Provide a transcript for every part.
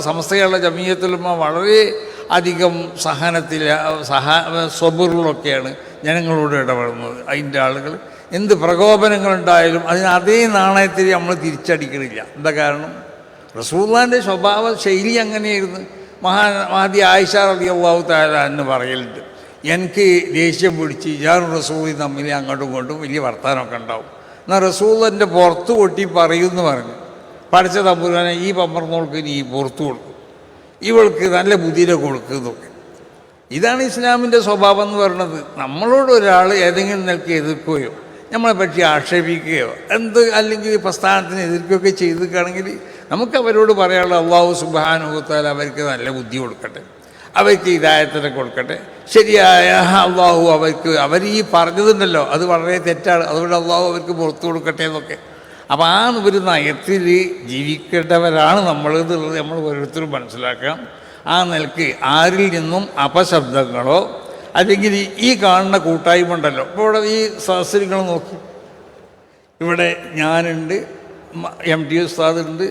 സമസ്ത കേരള ജമിയത്തുൽ ഉലമ വളരെ അധികം സബറിലൊക്കെയാണ് ജനങ്ങളോട് ഇടപെടുന്നത്. അതിൻ്റെ ആളുകൾ എന്ത് പ്രകോപനങ്ങളുണ്ടായാലും അതിന് അതേ നാണയത്തിൽ നമ്മൾ തിരിച്ചടിക്കണില്ല. എന്താ കാരണം? റസൂലുള്ളാഹിൻ്റെ സ്വഭാവ ശൈലി അങ്ങനെയായിരുന്നു. മഹദി ആയിഷ റളിയല്ലാഹു തആല എന്ന് പറയലുണ്ട്, എനിക്ക് ദേഷ്യം പിടിച്ച് ഞാനും റസൂലും തമ്മിൽ അങ്ങോട്ടും ഇങ്ങോട്ടും വലിയ വർത്തമാനമൊക്കെ ഉണ്ടാവും. എന്നാൽ റസൂലിൻ്റെ പുറത്ത് കൊട്ടി പറയുമെന്ന് പറഞ്ഞു, പഠിച്ച തമ്പുരാനെ ഈ പമ്പർന്നോൾക്ക് നീ പുറത്തു കൊടുക്കും, ഇവൾക്ക് നല്ല ബുദ്ധിയിലെ കൊടുക്കുന്നതൊക്കെ. ഇതാണ് ഇസ്ലാമിൻ്റെ സ്വഭാവം എന്ന് പറയുന്നത്. നമ്മളോട് ഒരാൾ ഏതെങ്കിലും നിലയ്ക്ക് എതിർക്കുകയോ നമ്മളെ പറ്റി ആക്ഷേപിക്കുകയോ അല്ലെങ്കിൽ പ്രസ്ഥാനത്തിന് എതിർക്കുകയൊക്കെ ചെയ്തിരിക്കുകയാണെങ്കിൽ നമുക്ക് അവരോട് പറയാനുള്ള അല്ലാഹു സുബ്ഹാനഹു വ തആല അവർക്ക് നല്ല ബുദ്ധി കൊടുക്കട്ടെ, അവർക്ക് ഹിദായത്തിനെ കൊടുക്കട്ടെ, ശരിയായ അള്ളാഹു അവർ ഈ പറഞ്ഞതുണ്ടല്ലോ അത് വളരെ തെറ്റാണ്, അതുകൊണ്ട് അള്ളാഹു അവർക്ക് പുറത്തു കൊടുക്കട്ടെ എന്നൊക്കെ. അപ്പോൾ ആ ഒരു നയത്തിൽ ജീവിക്കേണ്ടവരാണ് നമ്മൾ എന്നുള്ളത് നമ്മൾ ഓരോരുത്തരും മനസ്സിലാക്കാം. ആ നിലക്ക് ആരിൽ നിന്നും അപശബ്ദങ്ങളോ അല്ലെങ്കിൽ ഈ കാണുന്ന കൂട്ടായ്മ ഉണ്ടല്ലോ, ഇപ്പോൾ ഇവിടെ ഈ സദസ്സുകൾ നോക്കി, ഇവിടെ ഞാനുണ്ട്, MT ഉസ്താദുണ്ട്,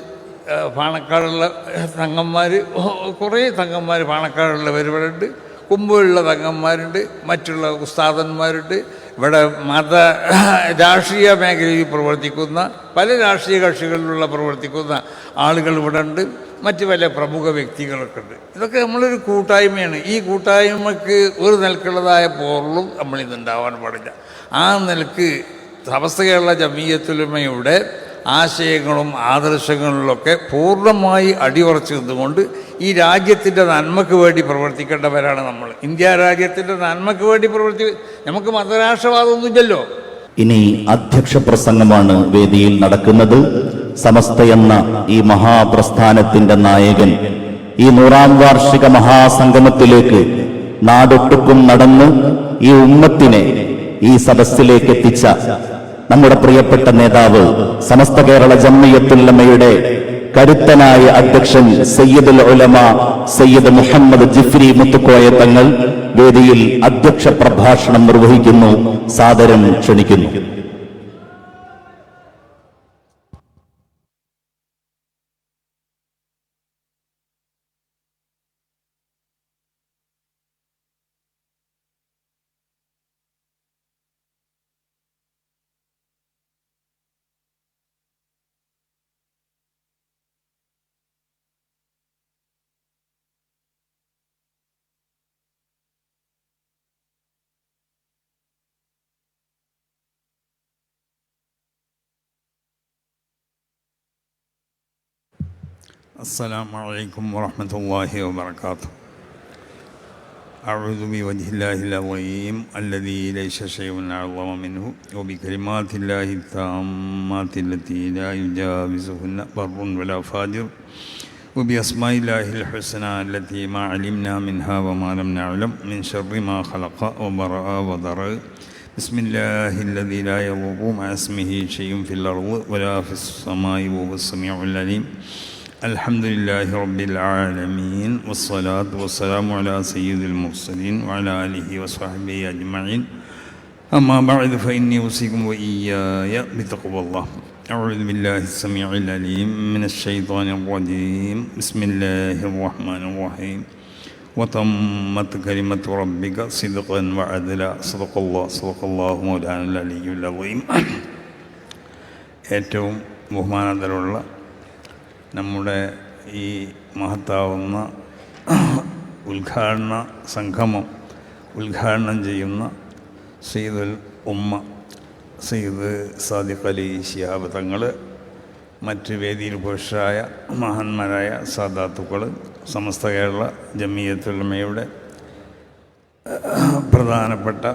പാണക്കാടുള്ള തങ്ങന്മാർ, കുറേ തങ്ങന്മാർ പാണക്കാടുള്ളവർ ഇവിടെ ഉണ്ട്, കുമ്പുള്ള തങ്ങന്മാരുണ്ട്, മറ്റുള്ള ഉസ്താദന്മാരുണ്ട്, ഇവിടെ രാഷ്ട്രീയ മേഖലയിൽ പ്രവർത്തിക്കുന്ന പല രാഷ്ട്രീയ കക്ഷികളിലുള്ള പ്രവർത്തിക്കുന്ന ആളുകൾ ഇവിടെ ഉണ്ട്, മറ്റ് പല പ്രമുഖ വ്യക്തികളൊക്കെ ഉണ്ട്. ഇതൊക്കെ നമ്മളൊരു കൂട്ടായ്മയാണ്. ഈ കൂട്ടായ്മക്ക് ഒരു നിലക്കുള്ളതായ പോറലും നമ്മളിതുണ്ടാവാൻ പാടില്ല. ആ നിലക്ക് സമസ്ത കേരള ജമിയത്തുൽ ഉലമയുടെ ആശയങ്ങളും ആദർശങ്ങളിലൊക്കെ പൂർണ്ണമായി അടിയുറച്ചു നിന്നുകൊണ്ട് ഈ രാജ്യത്തിൻ്റെ നന്മയ്ക്ക് വേണ്ടി പ്രവർത്തിക്കേണ്ടവരാണ് നമ്മൾ. ഇന്ത്യ രാജ്യത്തിൻ്റെ നന്മയ്ക്ക് വേണ്ടി നമുക്ക് മതരാഷ്ട്രവാദമൊന്നുമില്ലല്ലോ. ഇനി അധ്യക്ഷ പ്രസംഗമാണ് വേദിയിൽ നടക്കുന്നത്. സമസ്തയെന്ന ഈ മഹാപ്രസ്ഥാനത്തിന്റെ നായകൻ ഈ 100ാം വാർഷിക മഹാസംഗമത്തിലേക്ക് നാടൊട്ടുക്കും നടന്ന് ഈ ഉമ്മത്തിനെ ഈ സദസ്സിലേക്ക് എത്തിച്ച നമ്മുടെ പ്രിയപ്പെട്ട നേതാവ് സമസ്ത കേരള ജംഇയ്യത്തുൽ ഉലമയുടെ കരുത്തനായ അധ്യക്ഷൻ സയ്യിദുൽ ഉലമ സയ്യിദ് മുഹമ്മദ് ജിഫ്രി മുത്തുക്കോയ തങ്ങൾ വേദിയിൽ അധ്യക്ഷ പ്രഭാഷണം നിർവഹിക്കുന്നു. സാദരം ക്ഷണിക്കുന്നു. അസ്സലാമു അലൈക്കും വറഹ്മത്തുള്ളാഹി വബറകാതുഹു. അഊദു ബിവജ്ഹില്ലാഹിൽ അളീം അല്ലദീ ലൈസ ശൈഉൻ അഅ്ളമ മിൻഹു വബികലിമാത്തില്ലാഹി താമ്മാത്തി ലത്തീ ലാ യുജാവിസുഹുന്ന ബർറുൻ വലാ ഫാജിർ വബിഅസ്മാഇല്ലാഹിൽ ഹുസ്നാ അല്ലതീ മാ അലിംനാ മിൻഹാ വമാ ലം നഅലം മിൻ ശർരി മാ ഖലഖ വബറഅ വദറ ബിസ്മില്ലാഹില്ലദീ ലാ യദുറു മഅ ഇസ്മിഹി ശൈഉൻ ഫിൽ അർളി വലാ ഫിസ് സമാഇ വഹുവസ് സമീഉൽ അലീം. അൽഹംദുലില്ലാഹി റബ്ബിൽ ആലമീൻ വസ്സലാത്തു വസ്സലാമു അലാ സയ്യിദിൽ മുർസലീൻ വഅലാ ആലിഹി വസ്വഹ്ബിഹി അജ്മഈൻ. അമ്മാ ബഅദ് ഫഇന്നി ഉസീകും വഇയ്യായ ബിത്തഖ്വല്ലാഹ്. അഊദു ബില്ലാഹി സമീഉൽ അലീം മിനശ് ശൈത്വാനിർ റജീം. ബിസ്മില്ലാഹിർ റഹ്മാനിർ റഹീം. വതമ്മത് കലിമത്തു റബ്ബിക സിദ്ഖൻ വഅദ്ല. സദഖല്ലാഹു മൗലാനൽ അലിയ്യുൽ അളീം. ഏറ്റവും ബഹുമാനതലുള്ള നമ്മുടെ ഈ മഹത്താവുന്ന ഉദ്ഘാടന സംഗമം ഉദ്ഘാടനം ചെയ്യുന്ന സയ്യിദുൽ ഉമ്മ സയ്യിദ് സാദിഖ് അലി ശിഹാബ് തങ്ങൾ, മറ്റ് വേദിയിൽ പുരുഷരായ മഹാന്മാരായ സാദാത്തുക്കൾ, സമസ്ത കേരള ജംഇയ്യത്തുൽ ഉലമയുടെ പ്രധാനപ്പെട്ട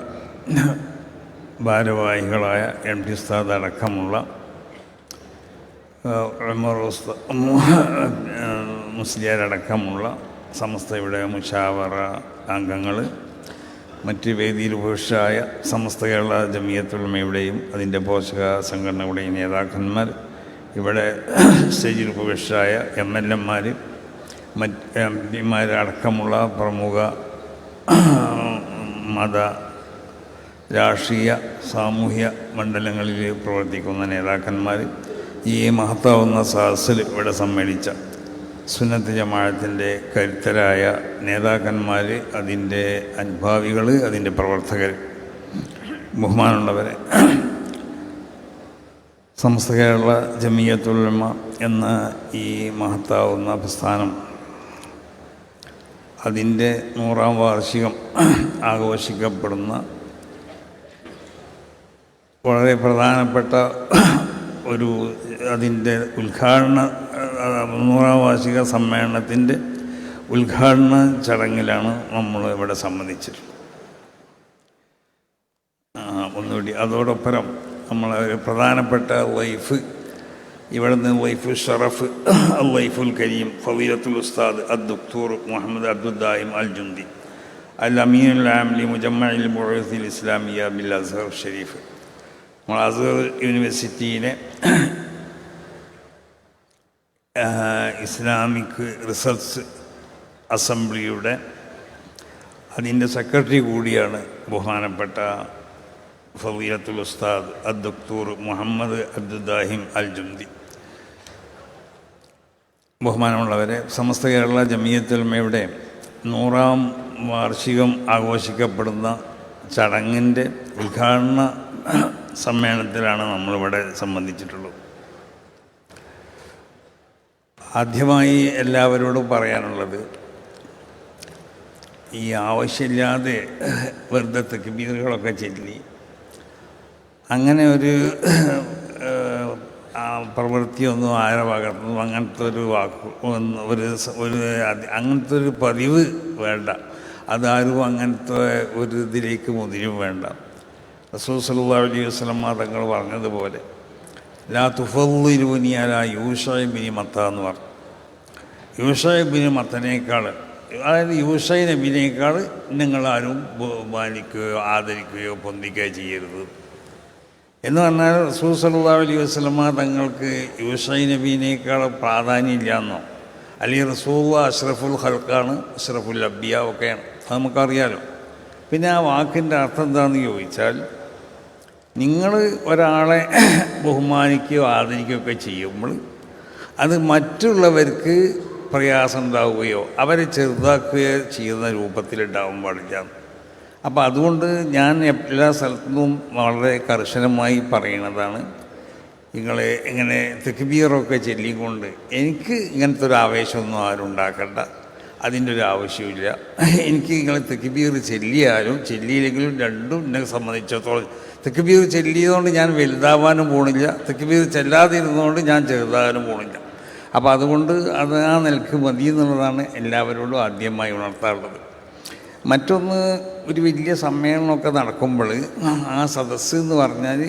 ഭാരവാഹികളായ MT ഉസ്താദ് അടക്കമുള്ള മുസ്ലിയാരടക്കമുള്ള സമസ്തയുടെ മുശാവറ അംഗങ്ങൾ, മറ്റ് വേദിയിൽ പുരുഷരായ സമസ്ത കേരള ജംഇയ്യത്തുൽ ഉലമയുടെയും അതിൻ്റെ പോഷക സംഘടനകളുടെയും നേതാക്കന്മാർ, ഇവിടെ സ്റ്റേജിൽ പുരുഷരായ MLA-മാർ, മറ്റ് MP-മാരടക്കമുള്ള പ്രമുഖ മത രാഷ്ട്രീയ സാമൂഹ്യ മണ്ഡലങ്ങളിൽ പ്രവർത്തിക്കുന്ന നേതാക്കന്മാർ, ഈ മഹത്താവുന്ന സദസ്സിൽ ഇവിടെ സമ്മേളിച്ച സുന്നത്ത് ജമാഅത്തിൻ്റെ കരുത്തരായ നേതാക്കന്മാർ, അതിൻ്റെ അനുഭാവികൾ, അതിൻ്റെ പ്രവർത്തകർ, ബഹുമാനമുള്ളവരെ, സമസ്ത കേരള ജമിയത്തുൽ ഉലമ എന്ന ഈ മഹത്താവുന്ന പ്രസ്ഥാനം അതിൻ്റെ 100-ാം വാർഷികം ആഘോഷിക്കപ്പെടുന്ന വളരെ പ്രധാനപ്പെട്ട അതിൻ്റെ 100-ാം വാർഷിക സമ്മേളനത്തിൻ്റെ ഉദ്ഘാടന ചടങ്ങിലാണ് നമ്മൾ ഇവിടെ സംബന്ധിച്ചത്. ഒന്നുകൂടി അതോടൊപ്പം നമ്മളെ ഒരു പ്രധാനപ്പെട്ട വൈഫ്, ഇവിടെ നിന്ന് വൈഫ് ഷറഫ് വൈഫുൽ കരീം ഫളീലത്തുൽ ഉസ്താദ് അദ്ദുക്തൂർ മുഹമ്മദ് അബ്ദുദ്ദായിം അൽ ജുന്ദി അൽ അമീനുൽ ആംലി മുജമ്മഇൽ ബുഊസിൽ ഇസ്ലാമിയ ബിൽ അസ്ഹർ ഷരീഫ്, നമ്മൾ അസ്ഹർ യൂണിവേഴ്സിറ്റിയിലെ ഇസ്ലാമിക് റിസർച്ച് അസംബ്ലിയുടെ അതിൻ്റെ സെക്രട്ടറി കൂടിയാണ് ബഹുമാനപ്പെട്ട ഫളീലത്തുൽ ഉസ്താദ് അദ്ദുക്തൂർ മുഹമ്മദ് അബ്ദുദ്ദാഹിം അൽ ജുന്ദി. ബഹുമാനമുള്ളവരെ, സമസ്ത കേരള ജമിയത്തുൽ ഉലമയുടെ 100-ാം വാർഷികം ആഘോഷിക്കപ്പെടുന്ന ചടങ്ങിൻ്റെ ഉദ്ഘാടന സമ്മേളനത്തിലാണ് നമ്മളിവിടെ സംബന്ധിച്ചിട്ടുള്ളത്. ആദ്യമായി എല്ലാവരോടും പറയാനുള്ളത്, ഈ ആവശ്യമില്ലാതെ വെറുതെ തക്ബീറുകളൊക്കെ ചൊല്ലി അങ്ങനെ ഒരു പ്രവൃത്തിയൊന്നും ആരുടെ ഭാഗത്തുനിന്നും അങ്ങനത്തെ ഒരു അങ്ങനത്തെ ഒരു പതിവ് വേണ്ട. അതാരും അങ്ങനത്തെ ഒരു ഇതിലേക്ക് മുതിരും വേണ്ട. റസൂൽ സല്ലല്ലാഹു അലൈഹി വസല്ലം തങ്ങൾ പറഞ്ഞതുപോലെ ലാ തുഫദ്ദിലൂനി അലാ യൂശഅ ഇബ്നു മത്ത എന്ന് പറഞ്ഞു. യൂശഅ ഇബ്നു മത്തനേക്കാൾ, അതായത് യൂശഅ നബിയേക്കാൾ നിങ്ങളാരും ബഹുമാനിക്കുകയോ ആദരിക്കുകയോ പൊന്തിക്കുകയോ ചെയ്യരുത് എന്ന് പറഞ്ഞാൽ റസൂൽ സല്ലല്ലാഹു അലൈഹി വസല്ലം തങ്ങൾക്ക് യൂശഅ നബിയേക്കാൾ പ്രാധാന്യമില്ല എന്നോ, അല്ലെങ്കിൽ റസൂൽ അഷ്റഫുൽ ഖൽഖാണ്, അഷ്റഫുൽ അംബിയ ഒക്കെയാണ്, അത് നമുക്കറിയാലോ. പിന്നെ ആ വാക്കിൻ്റെ അർത്ഥം എന്താണെന്ന് ചോദിച്ചാൽ, നിങ്ങൾ ഒരാളെ ബഹുമാനിക്കുകയോ ആദരിക്കുകയോ ഒക്കെ ചെയ്യുമ്പോൾ അത് മറ്റുള്ളവർക്ക് പ്രയാസം ഉണ്ടാവുകയോ അവരെ ചെറുതാക്കുകയോ ചെയ്യുന്ന രൂപത്തിലുണ്ടാവാൻ പാടില്ല. അപ്പോൾ അതുകൊണ്ട് ഞാൻ എല്ലാ സ്ഥലത്തും വളരെ കർശനമായി പറയുന്നതാണ്, നിങ്ങളെ ഇങ്ങനെ തക്ബീറൊക്കെ ചൊല്ലിക്കൊണ്ട് എനിക്ക് ഇങ്ങനത്തെ ഒരു ആവേശമൊന്നും ആരും ഉണ്ടാക്കണ്ട, അതിൻ്റെ ഒരു ആവശ്യമില്ല. എനിക്ക് നിങ്ങൾ തക്ബീർ ചൊല്ലിയാലും ചൊല്ലിയില്ലെങ്കിലും രണ്ടും എന്നെ സംബന്ധിച്ചിടത്തോളം, തക്ബീർ ചൊല്ലിയതുകൊണ്ട് ഞാൻ വലുതാവാനും പോണില്ല, തക്ബീർ ചെല്ലാതിരുന്നതുകൊണ്ട് ഞാൻ ചെറുതാകാനും പോണില്ല. അപ്പോൾ അതുകൊണ്ട് അത് ആ നിലക്ക് മതി എന്നുള്ളതാണ് എല്ലാവരോടും ആദ്യമായി ഉണർത്താറുള്ളത്. മറ്റൊന്ന്, ഒരു വലിയ സമ്മേളനമൊക്കെ നടക്കുമ്പോൾ ആ സദസ്സ് എന്ന് പറഞ്ഞാൽ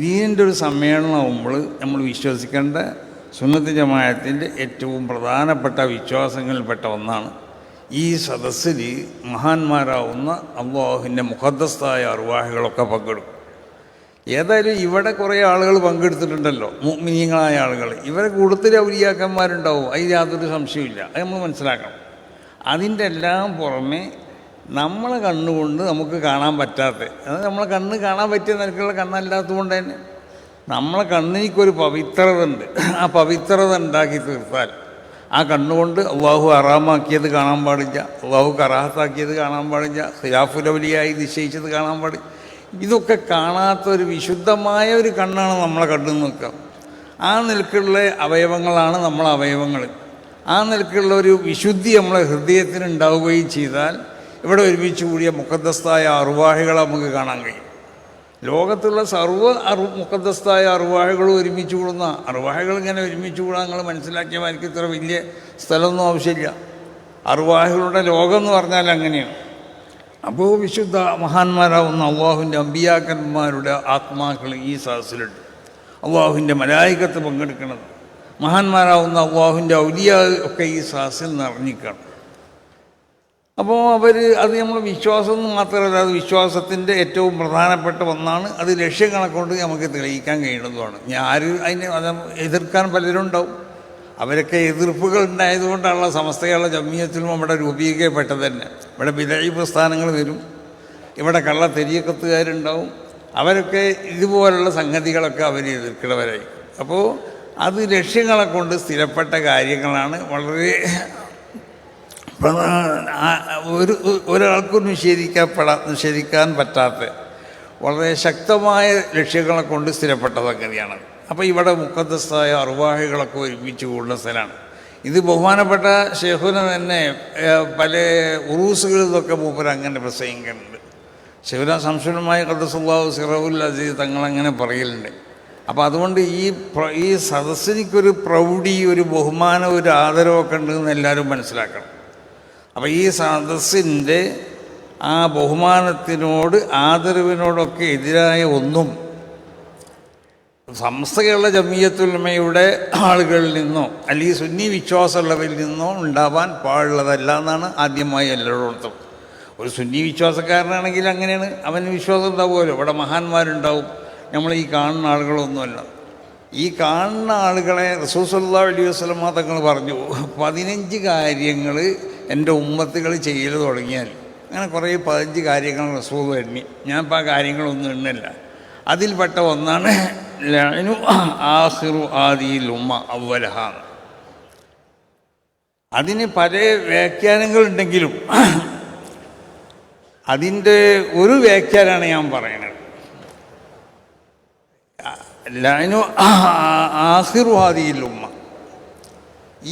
ദീനിൻ്റെ ഒരു സമ്മേളനമാകുമ്പോൾ നമ്മൾ വിശ്വസിക്കേണ്ട സുന്നത്ത് ജമാഅത്തിൻ്റെ ഏറ്റവും പ്രധാനപ്പെട്ട വിശ്വാസങ്ങളിൽപ്പെട്ട ഒന്നാണ് ഈ സദസ്സിൽ മഹാന്മാരാവുന്ന അല്ലാഹുവിൻ്റെ മുഖദ്ദസായ അർവാഹുകളൊക്കെ പങ്കെടുക്കും. ഏതായാലും ഇവിടെ കുറേ ആളുകൾ പങ്കെടുത്തിട്ടുണ്ടല്ലോ, മുഅ്മിനീങ്ങളായ ആളുകൾ, ഇവരെ കൂടുതൽ ഔലിയാക്കന്മാരുണ്ടാവും, അതിൽ യാതൊരു സംശയമില്ല. അത് നമ്മൾ മനസ്സിലാക്കണം. അതിൻ്റെ എല്ലാം പുറമെ നമ്മളെ കണ്ണുകൊണ്ട് നമുക്ക് കാണാൻ പറ്റാത്ത, അതായത് നമ്മളെ കണ്ണ് കാണാൻ പറ്റിയ നിലക്കുള്ള കണ്ണല്ലാത്തത് കൊണ്ട് തന്നെ നമ്മളെ കണ്ണിനൊരു പവിത്രത ഉണ്ട്. ആ പവിത്രത ഉണ്ടാക്കി തീർത്താൽ ആ കണ്ണുകൊണ്ട് അള്ളാഹു ഹറാമാക്കിയത് കാണാൻ പാടില്ല, അള്ളാഹു കറാഹത്താക്കിയത് കാണാൻ പാടില്ല, ഖിലാഫുലൗലിയായി നിശ്ചയിച്ചത് കാണാൻ പാടില്ല. ഇതൊക്കെ കാണാത്തൊരു വിശുദ്ധമായ ഒരു കണ്ണാണ് നമ്മളെ കണ്ണിൽ നിൽക്കുക. ആ നിലക്കുള്ള അവയവങ്ങളാണ് നമ്മളെ അവയവങ്ങൾ. ആ നിലക്കുള്ള ഒരു വിശുദ്ധി നമ്മളെ ഹൃദയത്തിന് ഉണ്ടാവുകയും ചെയ്താൽ ഇവിടെ ഒരുമിച്ച് കൂടിയ മുഖദ്ദസായ അർവാഹികളെ നമുക്ക് കാണാൻ കഴിയും. ലോകത്തുള്ള സർവ്വ മുഖദ്ദസായ അർവാഹികളും ഒരുമിച്ച് കൂടുന്ന അർവാഹികൾ ഇങ്ങനെ ഒരുമിച്ച് കൂടാൻ നിങ്ങൾ മനസ്സിലാക്കിയാൽ എനിക്ക് ഇത്ര വലിയ സ്ഥലമൊന്നും ആവശ്യമില്ല. അർവാഹികളുടെ ലോകം എന്ന് പറഞ്ഞാൽ അങ്ങനെയാണ്. അപ്പോൾ വിശുദ്ധ മഹാന്മാരാവുന്ന അള്ളാഹുവിൻ്റെ അമ്പിയാക്കന്മാരുടെ ആത്മാക്കൾ ഈ സദസ്സിലുണ്ട്. അള്ളാഹുവിൻ്റെ മലായികത്ത് പങ്കെടുക്കുന്നത്, മഹാന്മാരാവുന്ന അള്ളാഹുവിൻ്റെ ഔലിയ ഒക്കെ ഈ സദസ്സിൽ നിറഞ്ഞിക്കണം. അപ്പോൾ അത് നമ്മൾ വിശ്വാസം എന്ന് മാത്രമല്ല, അത് വിശ്വാസത്തിൻ്റെ ഏറ്റവും പ്രധാനപ്പെട്ട ഒന്നാണ്. അത് ലക്ഷ്യം കണക്കൊണ്ട് നമുക്ക് തെളിയിക്കാൻ കഴിയുന്നതുമാണ്. അതിനെ എതിർക്കാൻ പലരും ഉണ്ടാവും. അവരൊക്കെ എതിർപ്പുകൾ ഉണ്ടായതുകൊണ്ടാണല്ലോ സമസ്ത കേരള ജമിയത്തിലും ഇവിടെ രൂപീകരിക്കപ്പെട്ടത് തന്നെ. ഇവിടെ ബിദഈ പ്രസ്ഥാനങ്ങൾ വരും, ഇവിടെ കള്ള തെരീഖത്തുകാരുണ്ടാവും. അവരൊക്കെ ഇതുപോലുള്ള സംഗതികളൊക്കെ അവർ എതിർക്കുന്നവരായി. അപ്പോൾ അത് ലക്ഷ്യങ്ങളെ കൊണ്ട് സ്ഥിരപ്പെട്ട കാര്യങ്ങളാണ്. വളരെ ഒരാൾക്കും നിഷേധിക്കാൻ പറ്റാത്ത വളരെ ശക്തമായ ലക്ഷ്യങ്ങളെ കൊണ്ട് സ്ഥിരപ്പെട്ട സംഗതിയാണ്. അപ്പോൾ ഇവിടെ മുഖദ്ദസായ അർവാഹികളൊക്കെ ഒരുമിച്ച് കൂടുന്ന സ്ഥലമാണ്. ഇത് ബഹുമാനപ്പെട്ട ഷെയ്ഖുന തന്നെ പല ഉറൂസുകളിൽ നിന്നൊക്കെ മൂപ്പര് അങ്ങനെ പ്രസംഗിക്കുന്നുണ്ട്. ഷെയ്ഖുന സംശുലമായ ഖദ്ദസുല്ലാഹു സിറഹുൽ അസീസ് തങ്ങളങ്ങനെ പറയലുണ്ട്. അപ്പോൾ അതുകൊണ്ട് ഈ സദസ്സിനിക്കൊരു പ്രൗഢി, ഒരു ബഹുമാനം, ഒരു ആദരവൊക്കെ ഉണ്ടെന്ന് എല്ലാവരും മനസ്സിലാക്കണം. അപ്പോൾ ഈ സദസ്സിൻ്റെ ആ ബഹുമാനത്തിനോട് ആദരവിനോടൊക്കെ എതിരായ ഒന്നും സമസ്ത കേരള ജമിയത്തുൽ ഉലമയുടെ ആളുകളിൽ നിന്നോ അല്ലെങ്കിൽ സുന്നി വിശ്വാസമുള്ളവരിൽ നിന്നോ ഉണ്ടാവാൻ പാടുള്ളതല്ല എന്നാണ് ആദ്യമായി എല്ലായിടത്തും. ഒരു സുന്നി വിശ്വാസക്കാരനാണെങ്കിൽ അങ്ങനെയാണ്, അവന് വിശ്വാസം ഉണ്ടാവുമല്ലോ. ഇവിടെ മഹാന്മാരുണ്ടാവും, നമ്മൾ ഈ കാണുന്ന ആളുകളൊന്നുമല്ല. ഈ കാണുന്ന ആളുകളെ റസൂൽ സല്ലല്ലാഹു അലൈഹി വസല്ലം തങ്ങൾ പറഞ്ഞു, 15 കാര്യങ്ങൾ എൻ്റെ ഉമ്മത്തുകൾ ചെയ്യൽ തുടങ്ങിയാൽ, അങ്ങനെ കുറേ 15 കാര്യങ്ങൾ റസൂൽ എണ്ണി. ഞാനിപ്പോൾ ആ കാര്യങ്ങളൊന്നും എണ്ണില്ല. അതിൽപ്പെട്ട ഒന്നാണ് ലഅനു ആഖിറു ആദിൽ ഉമ്മ അവ്വലഹ. അതിന് പല വ്യാഖ്യാനങ്ങളുണ്ടെങ്കിലും അതിൻ്റെ ഒരു വ്യാഖ്യാനമാണ് ഞാൻ പറയുന്നത്. ലഅനു ആഖിറു ആദിൽ ഉമ്മ,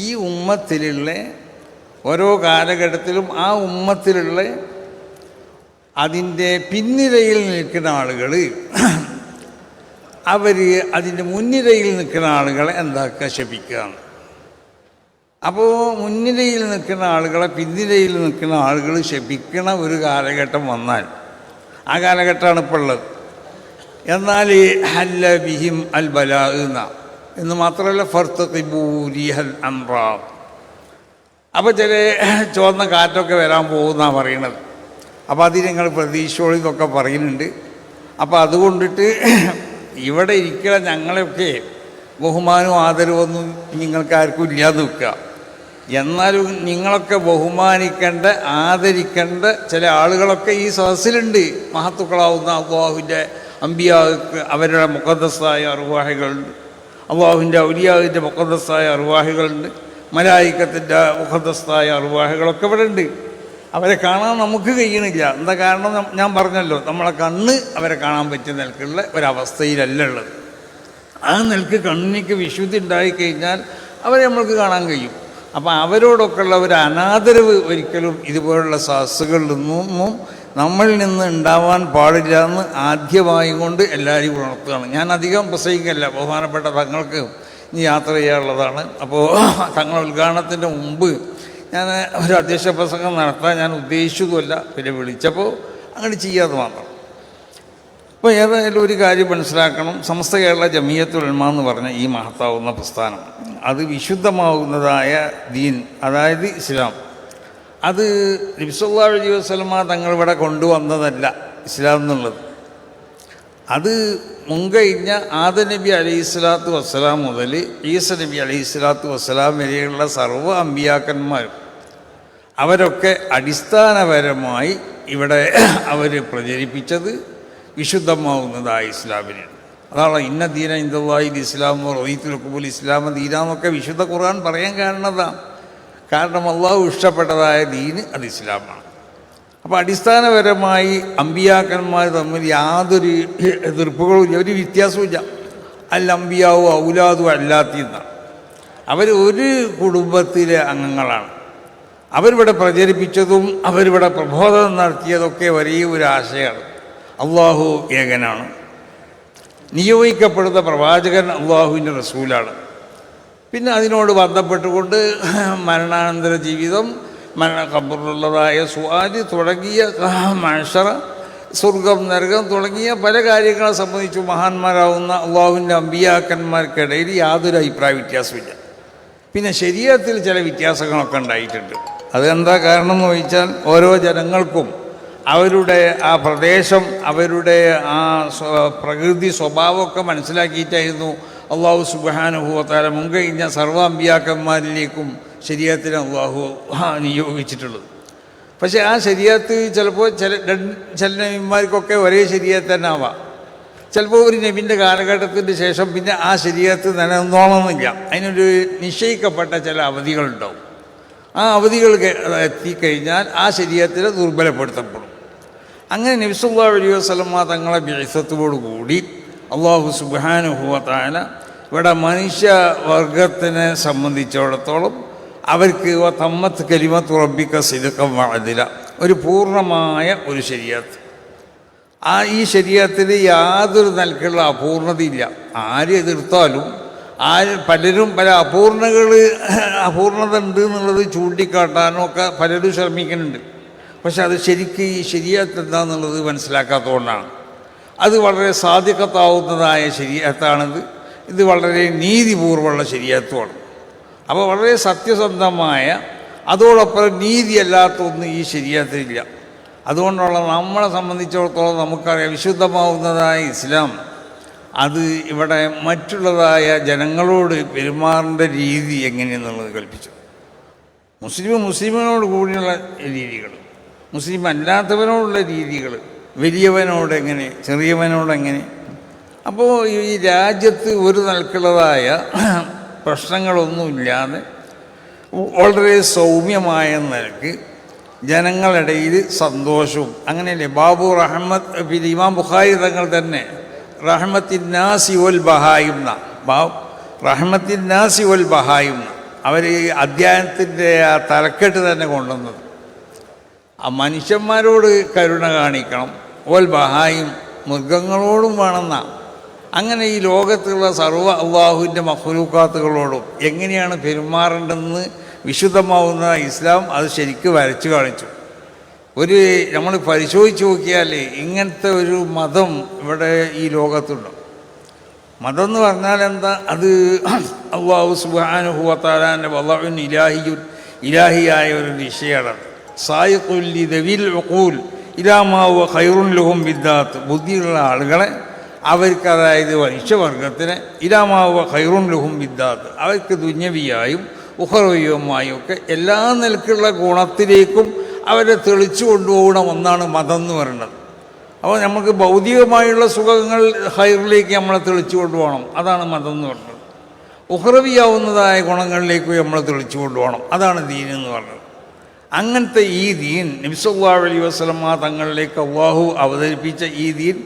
ഈ ഉമ്മത്തിലുള്ള ഓരോ കാലഘട്ടത്തിലും ആ ഉമ്മത്തിലുള്ള അതിൻ്റെ പിന്നിരയിൽ നിൽക്കുന്ന ആളുകൾ അവർ അതിൻ്റെ മുൻനിരയിൽ നിൽക്കുന്ന ആളുകളെ എന്താക്കുക, ശപിക്കുകയാണ്. അപ്പോൾ മുൻനിരയിൽ നിൽക്കുന്ന ആളുകളെ പിന്നിരയിൽ നിൽക്കുന്ന ആളുകൾ ശപിക്കണ ഒരു കാലഘട്ടം വന്നാൽ, ആ കാലഘട്ടമാണ് ഇപ്പോൾ ഉള്ളത്. എന്നാൽ ഹല്ല ബിഹിം അൽ ബലാ എന്ന് മാത്രമല്ല ഫർത്തഖിബൂരിഹൽ അംറാ. അപ്പോൾ ചില ചുവന്ന കാറ്റൊക്കെ വരാൻ പോകുന്നതാണ് പറയണത്. അപ്പോൾ അത് നിങ്ങൾ പ്രതീക്ഷയോളിന്നൊക്കെ പറയുന്നുണ്ട്. അപ്പോൾ അതുകൊണ്ടിട്ട് ഇവിടെ ഇരിക്കുന്ന ഞങ്ങളെയൊക്കെ ബഹുമാനവും ആദരവൊന്നും നിങ്ങൾക്കാർക്കും ഇല്ലാതെ വെക്കുക. എന്നാലും നിങ്ങളൊക്കെ ബഹുമാനിക്കേണ്ട, ആദരിക്കേണ്ട ചില ആളുകളൊക്കെ ഈ സദസ്സിലുണ്ട്. മഹത്തുക്കളാവുന്ന അല്ലാഹുവിൻ്റെ അമ്പിയാക്ക് അവരുടെ മുഖദ്ദസായ അർവാഹികളുണ്ട്, അല്ലാഹുവിൻ്റെ ഔലിയാവിൻ്റെ മുഖദ്ദസായ അർവാഹികളുണ്ട്, മലായിക്കത്തിൻ്റെ മുഖദ്ദസായ അർവാഹികളൊക്കെ ഇവിടെ ഉണ്ട്. അവരെ കാണാൻ നമുക്ക് കഴിയണില്ല. എന്താ കാരണം? ഞാൻ പറഞ്ഞല്ലോ, നമ്മളെ കണ്ണ് അവരെ കാണാൻ പറ്റിയ നിലക്കുള്ള ഒരവസ്ഥയിലല്ല ഉള്ളത്. ആ നിലക്ക് കണ്ണിക്ക് വിശുദ്ധി ഉണ്ടായിക്കഴിഞ്ഞാൽ അവരെ നമ്മൾക്ക് കാണാൻ കഴിയും. അപ്പം അവരോടൊക്കെ ഉള്ള ഒരു അനാദരവ് ഒരിക്കലും ഇതുപോലുള്ള സദസ്സുകളിൽ നിന്നും നമ്മളിൽ നിന്ന് ഉണ്ടാവാൻ പാടില്ല എന്ന് ആദ്യമായും കൊണ്ട് എല്ലാവരും ഉണർത്തുകയാണ്. ഞാൻ അധികം പ്രസംഗിക്കല്ല, ബഹുമാനപ്പെട്ട തങ്ങൾക്ക് ഇനി യാത്ര ചെയ്യാനുള്ളതാണ്. അപ്പോൾ തങ്ങളുടെ ഉദ്ഘാടനത്തിൻ്റെ മുമ്പ് ഞാൻ ഒരു അധ്യക്ഷ പ്രസംഗം നടത്താൻ ഞാൻ ഉദ്ദേശിച്ചതുമല്ല, പിന്നെ വിളിച്ചപ്പോൾ അങ്ങനെ ചെയ്യാതെ മാത്രം. അപ്പോൾ ഏതായാലും ഒരു കാര്യം മനസ്സിലാക്കണം, സമസ്ത കേരള ജമിയത്തുൽ ഉലമ എന്ന് പറഞ്ഞ ഈ മഹത്താവുന്ന പ്രസ്ഥാനം, അത് വിശുദ്ധമാവുന്നതായ ദീൻ, അതായത് ഇസ്ലാം, അത് നബി സല്ലല്ലാഹു അലൈഹി വസല്ലം തങ്ങൾ ഇവിടെ കൊണ്ടുവന്നതല്ല ഇസ്ലാം എന്നുള്ളത്. അത് മുൻകഴിഞ്ഞ ആദം നബി അലൈഹിസ്സലാത്തു വസ്സലാം മുതൽ ഈസ നബി അലൈഹിസ്സലാത്തു വസ്സലാം വരെയുള്ള സർവ്വ അമ്പിയാക്കന്മാരും അവരൊക്കെ അടിസ്ഥാനപരമായി ഇവിടെ അവർ പ്രചരിപ്പിച്ചത് വിശുദ്ധമാവുന്നതായ ഇസ്ലാമിനാണ്. അതാണ് ഇന്ന ദീന ഇൻദല്ലാഹി ഇസ്ലാമോ റദീതു ലക്കുമുൽ ഇസ്ലാമ ദീനാന്നൊക്കെ വിശുദ്ധ ഖുർആൻ പറയാൻ കാരണതാണ്. കാരണം അള്ളാഹു ഇഷ്ടപ്പെട്ടതായ ദീന് അത് ഇസ്ലാമാണ്. അപ്പോൾ അടിസ്ഥാനപരമായി അമ്പിയാക്കന്മാർ തമ്മിൽ യാതൊരു എതിർപ്പുകളും ഇല്ല, ഒരു വ്യത്യാസവുമില്ല. അൽ അമ്പിയാവും ഔലാദും അല്ലാത്തിന്നാണ്. അവർ ഒരു കുടുംബത്തിലെ അംഗങ്ങളാണ്. അവരിവിടെ പ്രചരിപ്പിച്ചതും അവരിവിടെ പ്രബോധനം നടത്തിയതൊക്കെ വലിയ ഒരു ആശയമാണ്. അള്ളാഹു ഏകനാണ്, നിയോഗിക്കപ്പെടുന്ന പ്രവാചകൻ അള്ളാഹുവിൻ്റെ റസൂലാണ്. പിന്നെ അതിനോട് ബന്ധപ്പെട്ടുകൊണ്ട് മരണാനന്തര ജീവിതം, ഖബറിലുള്ളതായ സുആല് തുടങ്ങിയ മഹ്ശറ, സ്വർഗം, നരകം തുടങ്ങിയ പല കാര്യങ്ങളെ സംബന്ധിച്ചു മഹാന്മാരാവുന്ന അള്ളാഹുവിൻ്റെ അമ്പിയാക്കന്മാർക്കിടയിൽ യാതൊരു അഭിപ്രായ വ്യത്യാസമില്ല. പിന്നെ ശരീഅത്തിൽ ചില വ്യത്യാസങ്ങളൊക്കെ ഉണ്ടായിട്ടുണ്ട്. അതെന്താ കാരണം എന്ന് ചോദിച്ചാൽ, ഓരോ ജനങ്ങൾക്കും അവരുടെ ആ പ്രദേശം, അവരുടെ ആ പ്രകൃതി സ്വഭാവമൊക്കെ മനസ്സിലാക്കിയിട്ടായിരുന്നു അള്ളാഹു സുബ്ഹാനഹു വ തആല മുൻകഴിഞ്ഞ സർവ്വ അമ്പിയാക്കന്മാരിലേക്കും ശരീഅത്തിനെ അള്ളാഹു നിയോഗിച്ചിട്ടുള്ളത്. പക്ഷേ ആ ശരീഅത്ത് ചിലപ്പോൾ ചില നബിമാർക്കൊക്കെ ഒരേ ശരീഅത്ത് തന്നെ ആവാം, ചിലപ്പോൾ ഒരു നബിൻ്റെ കാലഘട്ടത്തിന് ശേഷം പിന്നെ ആ ശരീരത്ത് നിലനിന്നോണമെന്നില്ല. അതിനൊരു നിശ്ചയിക്കപ്പെട്ട ചില അവധികളുണ്ടാവും. ആ അവധികൾ എത്തിക്കഴിഞ്ഞാൽ ആ ശരീരത്തിനെ ദുർബലപ്പെടുത്തപ്പെടും. അങ്ങനെ നബി സല്ലല്ലാഹു അലൈഹി വസല്ലം തങ്ങളെ ബിഅ്സത്തോടു കൂടി അല്ലാഹു സുബ്ഹാനഹു വ തആല ഇവിടെ മനുഷ്യവർഗത്തിനെ സംബന്ധിച്ചിടത്തോളം അവർക്ക് തമ്മത്ത് കലിമത്തു റബ്ബിക സിദ്ഖൻ വ അദ്ല, ഒരു പൂർണ്ണമായ ഒരു ശരീഅത്ത്. ഈ ശരീഅത്തിന് യാതൊരു നിലക്കുള്ള അപൂർണതയില്ല. ആര് എതിർത്താലും പലരും പല അപൂർണത ഉണ്ട് എന്നുള്ളത് ചൂണ്ടിക്കാട്ടാനും ഒക്കെ പലരും ശ്രമിക്കുന്നുണ്ട്. പക്ഷെ അത് ശരിക്കും ഈ ശരീഅത്ത് എന്താണെന്നുള്ളത് മനസ്സിലാക്കാത്തതുകൊണ്ടാണ്. അത് വളരെ സാധിക്കത്താവുന്നതായ ശരീഅത്താണിത്. ഇത് വളരെ നീതിപൂർവ്വമുള്ള ശരീഅത്തുമാണ്. അപ്പോൾ വളരെ സത്യസന്ധമായ, അതോടൊപ്പം നീതിയല്ലാത്ത ഒന്നും ഈ ശരീഅത്തിലില്ല. അതുകൊണ്ടുള്ള നമ്മളെ സംബന്ധിച്ചിടത്തോളം നമുക്കറിയാം, വിശുദ്ധമാവുന്നതായ ഇസ്ലാം അത് ഇവിടെ മറ്റുള്ളതായ ജനങ്ങളോട് പെരുമാറേണ്ട രീതി എങ്ങനെയെന്നുള്ളത് കൽപ്പിച്ചു. മുസ്ലിമിനോട് കൂടിയുള്ള രീതികൾ, മുസ്ലിം അല്ലാത്തവനോടുള്ള രീതികൾ, വലിയവനോട് എങ്ങനെ, ചെറിയവനോടെങ്ങനെ. അപ്പോൾ ഈ രാജ്യത്ത് ഒരു നിലക്കുള്ളതായ പ്രശ്നങ്ങളൊന്നുമില്ലാതെ വളരെ സൗമ്യമായ നിലക്ക് ജനങ്ങളിടയിൽ സന്തോഷവും, അങ്ങനെയല്ലേ ബാബു റഹ്മത്ത്, പിന്നെ ഇമാം ബുഖാരി തങ്ങൾ തന്നെ റഹ്മത്തിൻ നാസി വൽ ബഹായിം റഹ്മത്തിൻ നാസി വൽ ബഹായിം അവർ ഈ അധ്യായത്തിൻ്റെ ആ തലക്കെട്ട് തന്നെ കൊണ്ടുവന്നത്. ആ മനുഷ്യന്മാരോട് കരുണ കാണിക്കണം, വൽ ബഹായിം മൃഗങ്ങളോടും വേണമെന്ന. അങ്ങനെ ഈ ലോകത്തുള്ള സർവ്വ അള്ളാഹുവിൻ്റെ മഖ്ലൂഖാത്തുകളോടും എങ്ങനെയാണ് പെരുമാറേണ്ടതെന്ന് വിശുദ്ധമാവുന്ന ഇസ്ലാം അത് ശരിക്കും വരച്ചു കാണിച്ചു. നമ്മൾ പരിശോധിച്ച് നോക്കിയാൽ ഇങ്ങനത്തെ ഒരു മതം ഇവിടെ ഈ ലോകത്തുണ്ട്. മതം എന്ന് പറഞ്ഞാൽ എന്താ? അത് അല്ലാഹു സുബ്ഹാനഹു വ തആലാൻ്റെ വളഉൻ ഇലാഹിയായ ഒരു വിഷയമാണ്. സായിഖുൽ ലിദവിൽ ഉഖൂൽ ഇലാ മാ ഹുവ ഖൈറുൻ ലഹും ബിദ്ദാത്ത്, ബുദ്ധിയുള്ള ആളുകളെ അവർക്ക്, അതായത് മനുഷ്യവർഗത്തിന് ഇലാ മാ ഹുവ ഖൈറുൻ ലഹും ബിദ്ദാത്ത്, അവർക്ക് ദുന്യവിയായും ഉഖറവിയുമായും ഒക്കെ എല്ലാ നിലക്കുള്ള ഗുണത്തിലേക്കും അവരെ തെളിച്ചു കൊണ്ടുപോകണം ഒന്നാണ് മതം എന്ന് പറയുന്നത്. അപ്പോൾ നമുക്ക് ഭൗതികമായുള്ള സുഖങ്ങൾ ഹൈറിലേക്ക് നമ്മളെ തെളിച്ചു കൊണ്ടുപോകണം, അതാണ് മതം എന്ന് പറയുന്നത്. ഉഖറവിയാവുന്നതായ ഗുണങ്ങളിലേക്ക് നമ്മളെ തെളിച്ചു കൊണ്ടുപോകണം, അതാണ് ദീൻ എന്ന് പറയുന്നത്. അങ്ങനത്തെ ഈ ദീൻ നബി സല്ലല്ലാഹു അലൈഹി വസല്ലം തങ്ങളിലേക്ക് അല്ലാഹു അവതരിപ്പിച്ച ഈ ദീൻ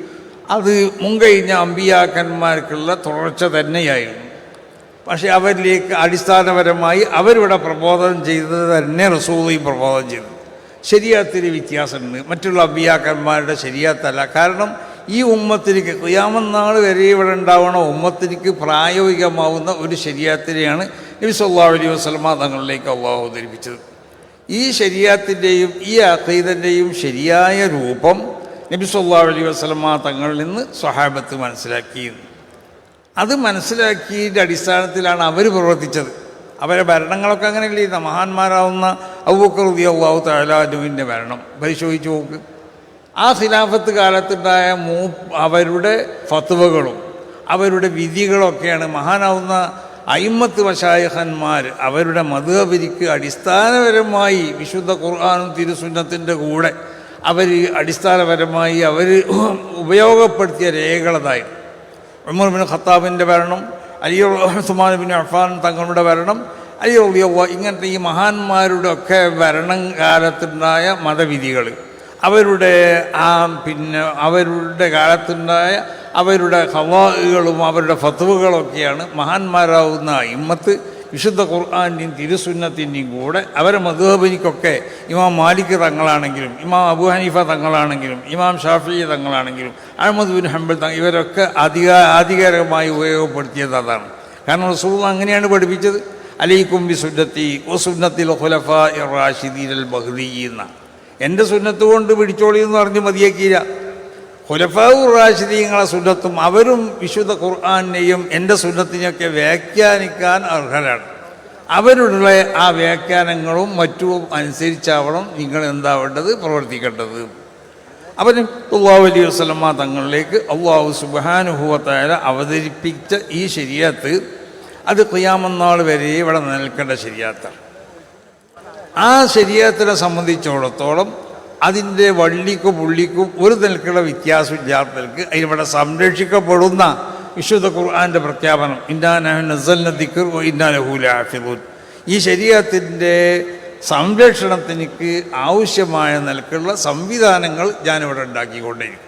അത് മുൻകഴിഞ്ഞ അമ്പിയാക്കന്മാർക്കുള്ള തുടർച്ച തന്നെയായിരുന്നു. പക്ഷേ അവരിലേക്ക് അടിസ്ഥാനപരമായി അവരിവിടെ പ്രബോധനം ചെയ്തത് തന്നെ റസൂലും പ്രബോധനം ചെയ്തു. ശരീഅത്തിന് വ്യത്യാസമുണ്ട്, മറ്റുള്ള അമ്പിയാക്കന്മാരുടെ ശരീഅത്തല്ല. കാരണം ഈ ഉമ്മത്തിലേക്ക് ഖിയാമത്ത് നാൾ വരെ ഇവിടെ ഉണ്ടാവണ ഉമ്മത്തിലേക്ക് പ്രായോഗികമാവുന്ന ഒരു ശരീഅത്തിനെയാണ് നബി സല്ലല്ലാഹു അലൈഹി വസല്ലം തങ്ങളിലേക്ക് അല്ലാഹു അവതരിപ്പിച്ചത്. ഈ ശരീഅത്തിൻ്റെയും ഈ അഖീദൻ്റെയും ശരിയായ രൂപം നബി സല്ലല്ലാഹു അലൈഹി വസല്ലം തങ്ങളിൽ നിന്ന് സ്വഹാബത്ത് മനസ്സിലാക്കിയിരുന്നു. അത് മനസ്സിലാക്കിയതിൻ്റെ അടിസ്ഥാനത്തിലാണ് അവർ പ്രവർത്തിച്ചത്. അവരെ ഭരണങ്ങളൊക്കെ അങ്ങനെയല്ലേ. മഹാന്മാരാവുന്ന അബൂബക്കർ റളിയല്ലാഹു തആല അൻഹുവിൻ്റെ ഭരണം പരിശോധിച്ച് നോക്ക്. ആ ഖിലാഫത്ത് കാലത്തുണ്ടായ അവരുടെ ഫത്വകളും അവരുടെ വിധികളൊക്കെയാണ് മഹാനാവുന്ന അയിമ്മത്ത് മശായിഖന്മാർ അവരുടെ മദ്ഹബിക്ക് അടിസ്ഥാനപരമായി വിശുദ്ധ ഖുർആനും തിരുസുന്നത്തിൻ്റെ കൂടെ അവർ അടിസ്ഥാനപരമായി അവർ ഉപയോഗപ്പെടുത്തിയ രേഖകളതായി. ഉമർ ബിൻ ഖത്താബിൻ്റെ ഭരണം, ഉസ്മാൻ ബിൻ അഫ്ഫാൻ തങ്ങളുടെ ഭരണം, അലി റളിയല്ലാഹു, ഇങ്ങനത്തെ ഈ മഹാന്മാരുടെ ഒക്കെ ഭരണകാലത്തുണ്ടായ മതവിധികൾ, അവരുടെ അവരുടെ കാലത്തുണ്ടായ അവരുടെ ഖവാഇകളും അവരുടെ ഫത്വകളൊക്കെയാണ് മഹാന്മാരാവുന്ന ഇമ്മത്ത് വിശുദ്ധ ഖുർആൻ്റെയും തിരുസുന്നത്തിൻ്റെയും കൂടെ അവരെ മദ്ഹബിക്കൊക്കെ ഇമാം മാലിക് തങ്ങളാണെങ്കിലും ഇമാം അബൂ ഹനീഫ തങ്ങളാണെങ്കിലും ഇമാം ഷാഫിഈ തങ്ങളാണെങ്കിലും അഹ്മദ് ബിൻ ഹംബൽ ഇവരൊക്കെ ആധികാരികമായി ഉപയോഗപ്പെടുത്തിയത് അതാണ്. കാരണം റസൂലുള്ളാഹി അങ്ങനെയാണ് പഠിപ്പിച്ചത്. അലൈക്കും ബി സുന്നത്തി വ സുന്നത്തിൽ ഖുലഫാഇർ റാഷിദീനൽ മഹ്ദിയ്യീൻ, എൻ്റെ സുന്നത്ത് കൊണ്ട് പിടിച്ചോളി എന്ന് പറഞ്ഞ് മതിയാക്കിയില്ല. ഖുലഫാഉർ റാഷിദീങ്ങളെ സുന്നത്തും അവരും വിശുദ്ധ ഖുർആനെയും എൻ്റെ സുന്നത്തിനെയൊക്കെ വ്യാഖ്യാനിക്കാൻ അർഹരാണ്. അവരുടെ ആ വ്യാഖ്യാനങ്ങളും മറ്റും അനുസരിച്ചാവണം നിങ്ങൾ എന്താവേണ്ടത്, പ്രവർത്തിക്കേണ്ടത്. അപ്പം സല്ലല്ലാഹു അലൈഹി വസല്ലം തങ്ങളിലേക്ക് അല്ലാഹു സുബ്ഹാനഹു വ തആല അവതരിപ്പിച്ച ഈ ശരീഅത്ത് അത് ഖിയാമത്ത് നാൾ വരെ ഇവിടെ നിൽക്കേണ്ട ശരീഅത്താണ്. ആ ശരീഅത്തിനെ സംബന്ധിച്ചിടത്തോളം അതിൻ്റെ വള്ളിക്കും പുള്ളിക്കും ഒരു നിലക്കുള്ള വ്യത്യാസമില്ലാത്ത നിലക്ക് അതിനിവിടെ സംരക്ഷിക്കപ്പെടുന്ന വിശുദ്ധ ഖുർആൻ്റെ പ്രഖ്യാപനം ഇന്നാ നഹ്നു നസ്സൽന ദിക്ർ വ ഇന്നാ ലഹു ലഹാഫിളൂൻ. ഈ ശരീഅത്തിൻ്റെ സംരക്ഷണത്തിനക്ക് ആവശ്യമായ നിലക്കുള്ള സംവിധാനങ്ങൾ ഞാനിവിടെ ഉണ്ടാക്കിക്കൊണ്ടിരിക്കും.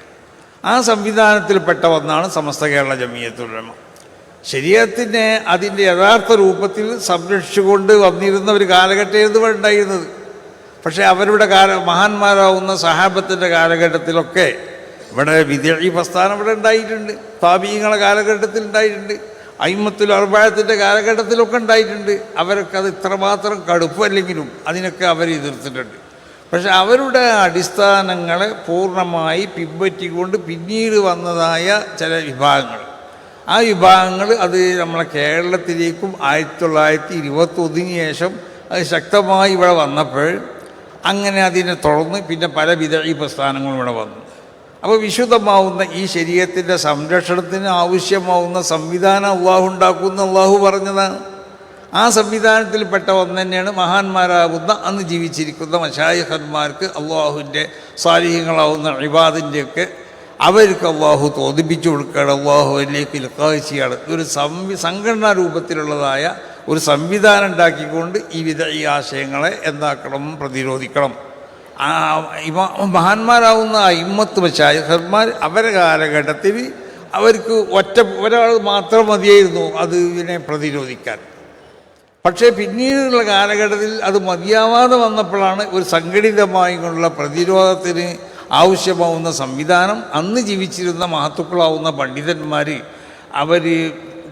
ആ സംവിധാനത്തിൽപ്പെട്ട ഒന്നാണ് സമസ്ത കേരള ജമിയത്തുൽ ഉലമ. ശരീഅത്തിനെ അതിൻ്റെ യഥാർത്ഥ രൂപത്തിൽ സംരക്ഷിച്ചുകൊണ്ട് വന്നിരുന്ന ഒരു കാലഘട്ടമായിരുന്നു ഇവിടെ ഉണ്ടായിരുന്നത്. പക്ഷേ അവരുടെ മഹാന്മാരാവുന്ന സഹാബത്തിൻ്റെ കാലഘട്ടത്തിലൊക്കെ ഇവിടെ വിദ്യാർത്ഥി പ്രസ്ഥാനം ഇവിടെ ഉണ്ടായിട്ടുണ്ട്. താബീങ്ങളുടെ കാലഘട്ടത്തിൽ ഉണ്ടായിട്ടുണ്ട്. അയിമ്മത്തുൽ അർബഅത്തിൻ്റെ കാലഘട്ടത്തിലൊക്കെ ഉണ്ടായിട്ടുണ്ട്. അവരൊക്കെ അത് ഇത്രമാത്രം കടുപ്പല്ലെങ്കിലും അതിനൊക്കെ അവർ എതിർത്തിട്ടുണ്ട്. പക്ഷെ അവരുടെ അടിസ്ഥാനങ്ങളെ പൂർണ്ണമായി പിൻപറ്റിക്കൊണ്ട് പിന്നീട് വന്നതായ ചില വിഭാഗങ്ങൾ, ആ വിഭാഗങ്ങൾ അത് നമ്മളെ കേരളത്തിലേക്കും 1921 ശേഷം അത് ശക്തമായി ഇവിടെ വന്നപ്പോൾ അങ്ങനെ അതിനെ തുടർന്ന് പിന്നെ പല വിദഈ പ്രസ്ഥാനങ്ങളും ഇവിടെ വന്നു. അപ്പോൾ വിശുദ്ധമാവുന്ന ഈ ശരീഅത്തിൻ്റെ സംരക്ഷണത്തിന് ആവശ്യമാവുന്ന സംവിധാനം അള്ളാഹു ഉണ്ടാക്കുമെന്ന് അള്ളാഹു പറഞ്ഞതാണ്. ആ സംവിധാനത്തിൽപ്പെട്ട ഒന്ന് തന്നെയാണ് മഹാന്മാരാകുന്ന അന്ന് ജീവിച്ചിരിക്കുന്ന മശായിഖന്മാർക്ക് അള്ളാഹുവിൻ്റെ സാലിഹ്യങ്ങളാവുന്ന ഇബാദിൻ്റെയൊക്കെ അവർക്ക് അള്ളാഹു തോന്നിപ്പിച്ചു കൊടുക്കുകയാണ്, അള്ളാഹുവിലേക്ക് ഇൽഖാ ചെയ്യാണ്. ഒരു സംഘടനാ രൂപത്തിലുള്ളതായ ഒരു സംവിധാനം ഉണ്ടാക്കിക്കൊണ്ട് ഈ വിദഈ ആശയങ്ങളെ എന്താക്കണം, പ്രതിരോധിക്കണം. മഹാന്മാരാവുന്ന അയിമ്മത്ത് മശായിഖന്മാർ അവരുടെ കാലഘട്ടത്തിൽ അവർക്ക് ഒരാൾ മാത്രം മതിയായിരുന്നു അത് ഇതിനെ പ്രതിരോധിക്കാൻ. പക്ഷേ പിന്നീടുള്ള കാലഘട്ടത്തിൽ അത് മതിയാവാതെ വന്നപ്പോഴാണ് ഒരു സംഘടിതമായി കൊണ്ടുള്ള പ്രതിരോധത്തിന് ആവശ്യമാവുന്ന സംവിധാനം അന്ന് ജീവിച്ചിരുന്ന മഹത്തുക്കളാവുന്ന പണ്ഡിതന്മാർ അവർ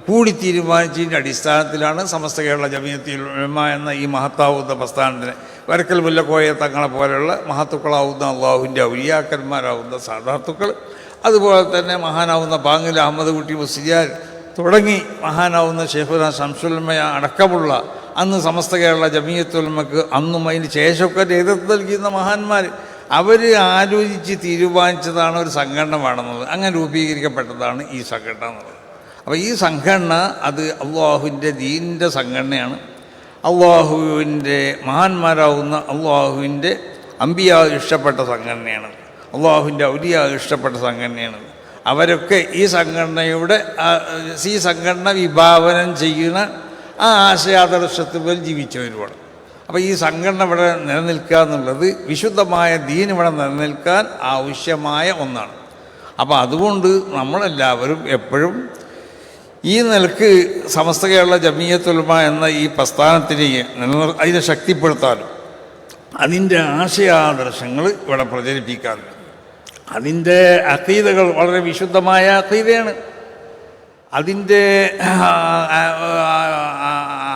കൂടി തീരുമാനിച്ചതിൻ്റെ അടിസ്ഥാനത്തിലാണ് സമസ്ത കേരള ജമിയത്തുൽ ഉലമ എന്ന ഈ മഹത്താവുന്ന പ്രസ്ഥാനത്തിന് വരക്കൽ മുല്ലക്കോയ തങ്ങളെ പോലെയുള്ള മഹത്തുക്കളാവുന്ന അള്ളാഹുവിൻ്റെ ഔലിയാക്കന്മാരാവുന്ന സാദാത്തുക്കൾ, അതുപോലെ തന്നെ മഹാനാവുന്ന പാങ്ങിൽ അഹമ്മദ് കുട്ടി മുസ്ലിയാർ തുടങ്ങി മഹാനാവുന്ന ശൈഖുനാ ശംസുൽ ഉലമ അടക്കമുള്ള അന്ന് സമസ്ത കേരള ജമിയത്തുൽ ഉലമക്ക് അന്നും അതിന് ശേഷമൊക്കെ നേതൃത്വം നൽകുന്ന മഹാന്മാർ അവർ ആലോചിച്ച് തീരുമാനിച്ചതാണ് ഒരു സംഘടന വേണമെന്നത്. അങ്ങനെ രൂപീകരിക്കപ്പെട്ടതാണ് ഈ സംഘടന എന്നുള്ളത്. അപ്പോൾ ഈ സംഘടന അത് അള്ളാഹുവിൻ്റെ ദീനിൻ്റെ സംഘടനയാണ്. അള്ളാഹുവിൻ്റെ മഹാന്മാരാവുന്ന അള്ളാഹുവിൻ്റെ അമ്പിയാ ഇഷ്ടപ്പെട്ട സംഘടനയാണ്. അള്ളാഹുവിൻ്റെ ഔലിയാ ഇഷ്ടപ്പെട്ട സംഘടനയാണ്. അവരൊക്കെ ഈ സംഘടന വിഭാവനം ചെയ്യുന്ന ആ ആശയാദർശത്തിൽ ജീവിച്ചവരുമാണ്. അപ്പോൾ ഈ സംഘടന ഇവിടെ നിലനിൽക്കുക എന്നുള്ളത് വിശുദ്ധമായ ദീൻ ഇവിടെ നിലനിൽക്കാൻ ആവശ്യമായ ഒന്നാണ്. അപ്പോൾ അതുകൊണ്ട് നമ്മളെല്ലാവരും എപ്പോഴും ഈ നിലക്ക് സമസ്ത കേരള ജമിയത്തുൽ ഉലമ എന്ന ഈ പ്രസ്ഥാനത്തിനെ അതിനെ ശക്തിപ്പെടുത്താനും അതിൻ്റെ ആശയാദർശങ്ങൾ ഇവിടെ പ്രചരിപ്പിക്കാനും അതിൻ്റെ അഖീദകൾ വളരെ വിശുദ്ധമായ അഖീദയാണ്. അതിൻ്റെ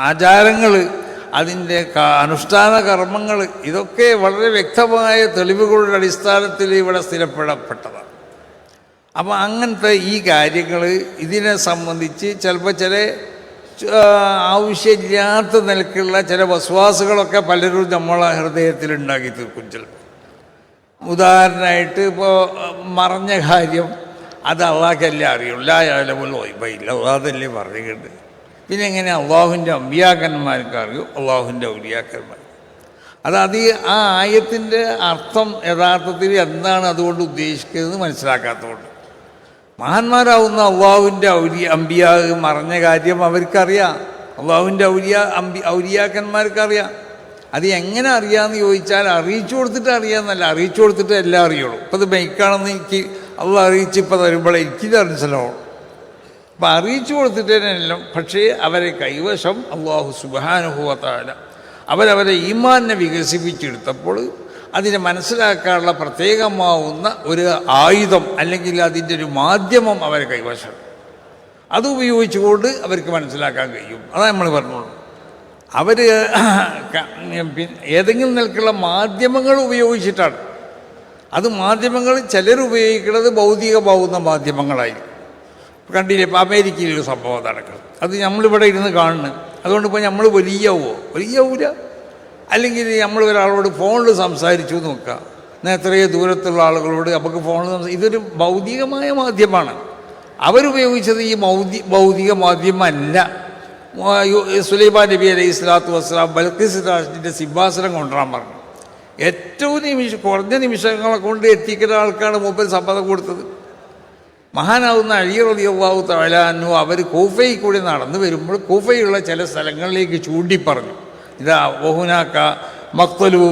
ആചാരങ്ങൾ, അതിൻ്റെ അനുഷ്ഠാന കർമ്മങ്ങൾ, ഇതൊക്കെ വളരെ വ്യക്തമായ തെളിവുകളുടെ അടിസ്ഥാനത്തിൽ ഇവിടെ സ്ഥിരപ്പെടപ്പെട്ടതാണ്. അപ്പോൾ അങ്ങനത്തെ ഈ കാര്യങ്ങൾ ഇതിനെ സംബന്ധിച്ച് ചിലപ്പോൾ ചില ആവശ്യമില്ലാത്ത നിലക്കുള്ള ചില വസ്വാസുകളൊക്കെ പലരും നമ്മളെ ഹൃദയത്തിൽ ഉണ്ടാക്കി തീർക്കും. ചിലപ്പോൾ ഉദാഹരണമായിട്ട് ഇപ്പോൾ മറഞ്ഞ കാര്യം അത് അള്ളാഹ്ക്കല്ലേ അറിയുള്ളൂ, ലായാലമുല്ല അള്ളാഹല്ലേ പറഞ്ഞിട്ടുണ്ട്. പിന്നെ എങ്ങനെ അള്ളാഹുവിൻ്റെ അമ്പിയാക്കന്മാർക്ക് അറിയും, അള്ളാഹുവിൻ്റെ ഔലിയാക്കന്മാർ. അത് ആ ആയത്തിൻ്റെ അർത്ഥം യഥാർത്ഥത്തിൽ എന്താണ് അതുകൊണ്ട് ഉദ്ദേശിക്കുന്നത് മനസ്സിലാക്കാത്തതുകൊണ്ട് മഹാന്മാരാവുന്ന അള്ളാഹുവിൻ്റെ അമ്പിയാ മറഞ്ഞ കാര്യം അവർക്കറിയാം, അള്ളാഹുവിൻ്റെ ഔലിയാക്കന്മാർക്കറിയാം. അത് എങ്ങനെ അറിയാമെന്ന് ചോദിച്ചാൽ അറിയിച്ചു കൊടുത്തിട്ട് അറിയാമെന്നല്ല, അറിയിച്ചു കൊടുത്തിട്ട് എല്ലാം അറിയുള്ളൂ. ഇപ്പം അത് ബൈക്കാണെന്ന് എനിക്ക് അള്ളാഹ് അറിയിച്ച് ഇപ്പം തരുമ്പോൾ എനിക്കിത് മനസ്സിലാവും. അപ്പം അറിയിച്ചു കൊടുത്തിട്ടേനെല്ലാം. പക്ഷേ അവരെ കൈവശം അള്ളാഹു സുബ്ഹാനഹു വ തആല അവരവരെ ഈമാനിനെ വികസിപ്പിച്ചെടുത്തപ്പോൾ അതിനെ മനസ്സിലാക്കാനുള്ള പ്രത്യേകമാവുന്ന ഒരു ആയുധം അല്ലെങ്കിൽ അതിൻ്റെ ഒരു മാധ്യമം അവരെ കൈവശം. അത് ഉപയോഗിച്ചുകൊണ്ട് അവർക്ക് മനസ്സിലാക്കാൻ കഴിയും. അതാണ് നമ്മൾ പറഞ്ഞോളൂ. അവർ ഏതെങ്കിലും നിലക്കുള്ള മാധ്യമങ്ങൾ ഉപയോഗിച്ചിട്ടാണ്. അത് മാധ്യമങ്ങൾ ചിലർ ഉപയോഗിക്കുന്നത് ഭൗതികമാവുന്ന മാധ്യമങ്ങളായിരിക്കും. കണ്ടില്ലേ, ഇപ്പോൾ അമേരിക്കയിലൊരു സംഭവം നടക്കണം, അത് നമ്മളിവിടെ ഇരുന്ന് കാണുന്നു. അതുകൊണ്ട് ഇപ്പോൾ നമ്മൾ വലിയാവൂല. അല്ലെങ്കിൽ നമ്മൾ ഒരാളോട് ഫോണിൽ സംസാരിച്ചു നോക്കുക, എത്രയോ ദൂരത്തുള്ള ആളുകളോട് നമുക്ക് ഫോണിൽ ഇതൊരു ഭൗതികമായ മാധ്യമമാണ്. അവരുപയോഗിച്ചത് ഈ ഭൗതിക മാധ്യമമല്ല. സുലൈമാൻ നബി അലൈഹി സ്വലാത്തു വസ്സലാം ബൽഖീസ് രാജ്ഞിൻ്റെ സിംഹാസനം കൊണ്ടുവരാൻ പറഞ്ഞു. ഏറ്റവും കുറഞ്ഞ നിമിഷങ്ങളെ കൊണ്ട് എത്തിക്കുന്ന ആൾക്കാണ് മൂപ്പർ സമ്മതം കൊടുത്തത്. മഹാനാവുന്ന അലി റളിയല്ലാഹു തആല അൻഹു അവർ കൂഫയിൽ കൂടി നടന്നു വരുമ്പോൾ കൂഫയുള്ള ചില സ്ഥലങ്ങളിലേക്ക് ചൂണ്ടി പറഞ്ഞു, ഇതാ വഹുനാക്ക മഖ്തലു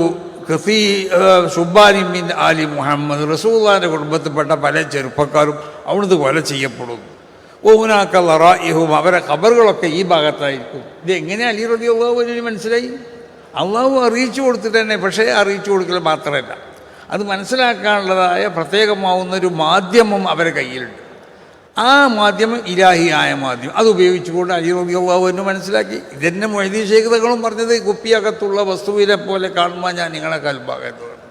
കസീ സുബ്ബാനി മിൻ ആലി മുഹമ്മദ്, റസൂലുള്ളാഹിന്റെ കുടുംബത്തിൽപ്പെട്ട പല ചെറുപ്പക്കാരും അവിടുന്ന് കൊല ചെയ്യപ്പെടുന്നു. വഹുനാക്ക ലറായിഹും, അവരെ ഖബറുകളൊക്കെ ഈ ഭാഗത്തായിരിക്കും. ഇത് എങ്ങനെ അലി റളിയല്ലാഹു അൻഹു മനസ്സിലായി? അള്ളാഹു അറിയിച്ചു കൊടുത്തിട്ട് തന്നെ. പക്ഷേ അറിയിച്ചു കൊടുക്കൽ മാത്രമല്ല, അത് മനസ്സിലാക്കാനുള്ളതായ പ്രത്യേകമാവുന്നൊരു മാധ്യമം അവരെ കയ്യിലുണ്ട്. ആ മാധ്യമം ഇലാഹിയായ മാധ്യമം, അത് ഉപയോഗിച്ചുകൊണ്ട് അലി റളിയല്ലാഹു അൻഹു മനസ്സിലാക്കി. ഇതെന്നെ മൊയ്തീൻ ശൈഖ് തങ്ങളും പറഞ്ഞത്, കുപ്പിയകത്തുള്ള വസ്തുവിനെ പോലെ കാണുമ്പോൾ ഞാൻ നിങ്ങളെ കൽബാകത്ത് പറഞ്ഞു.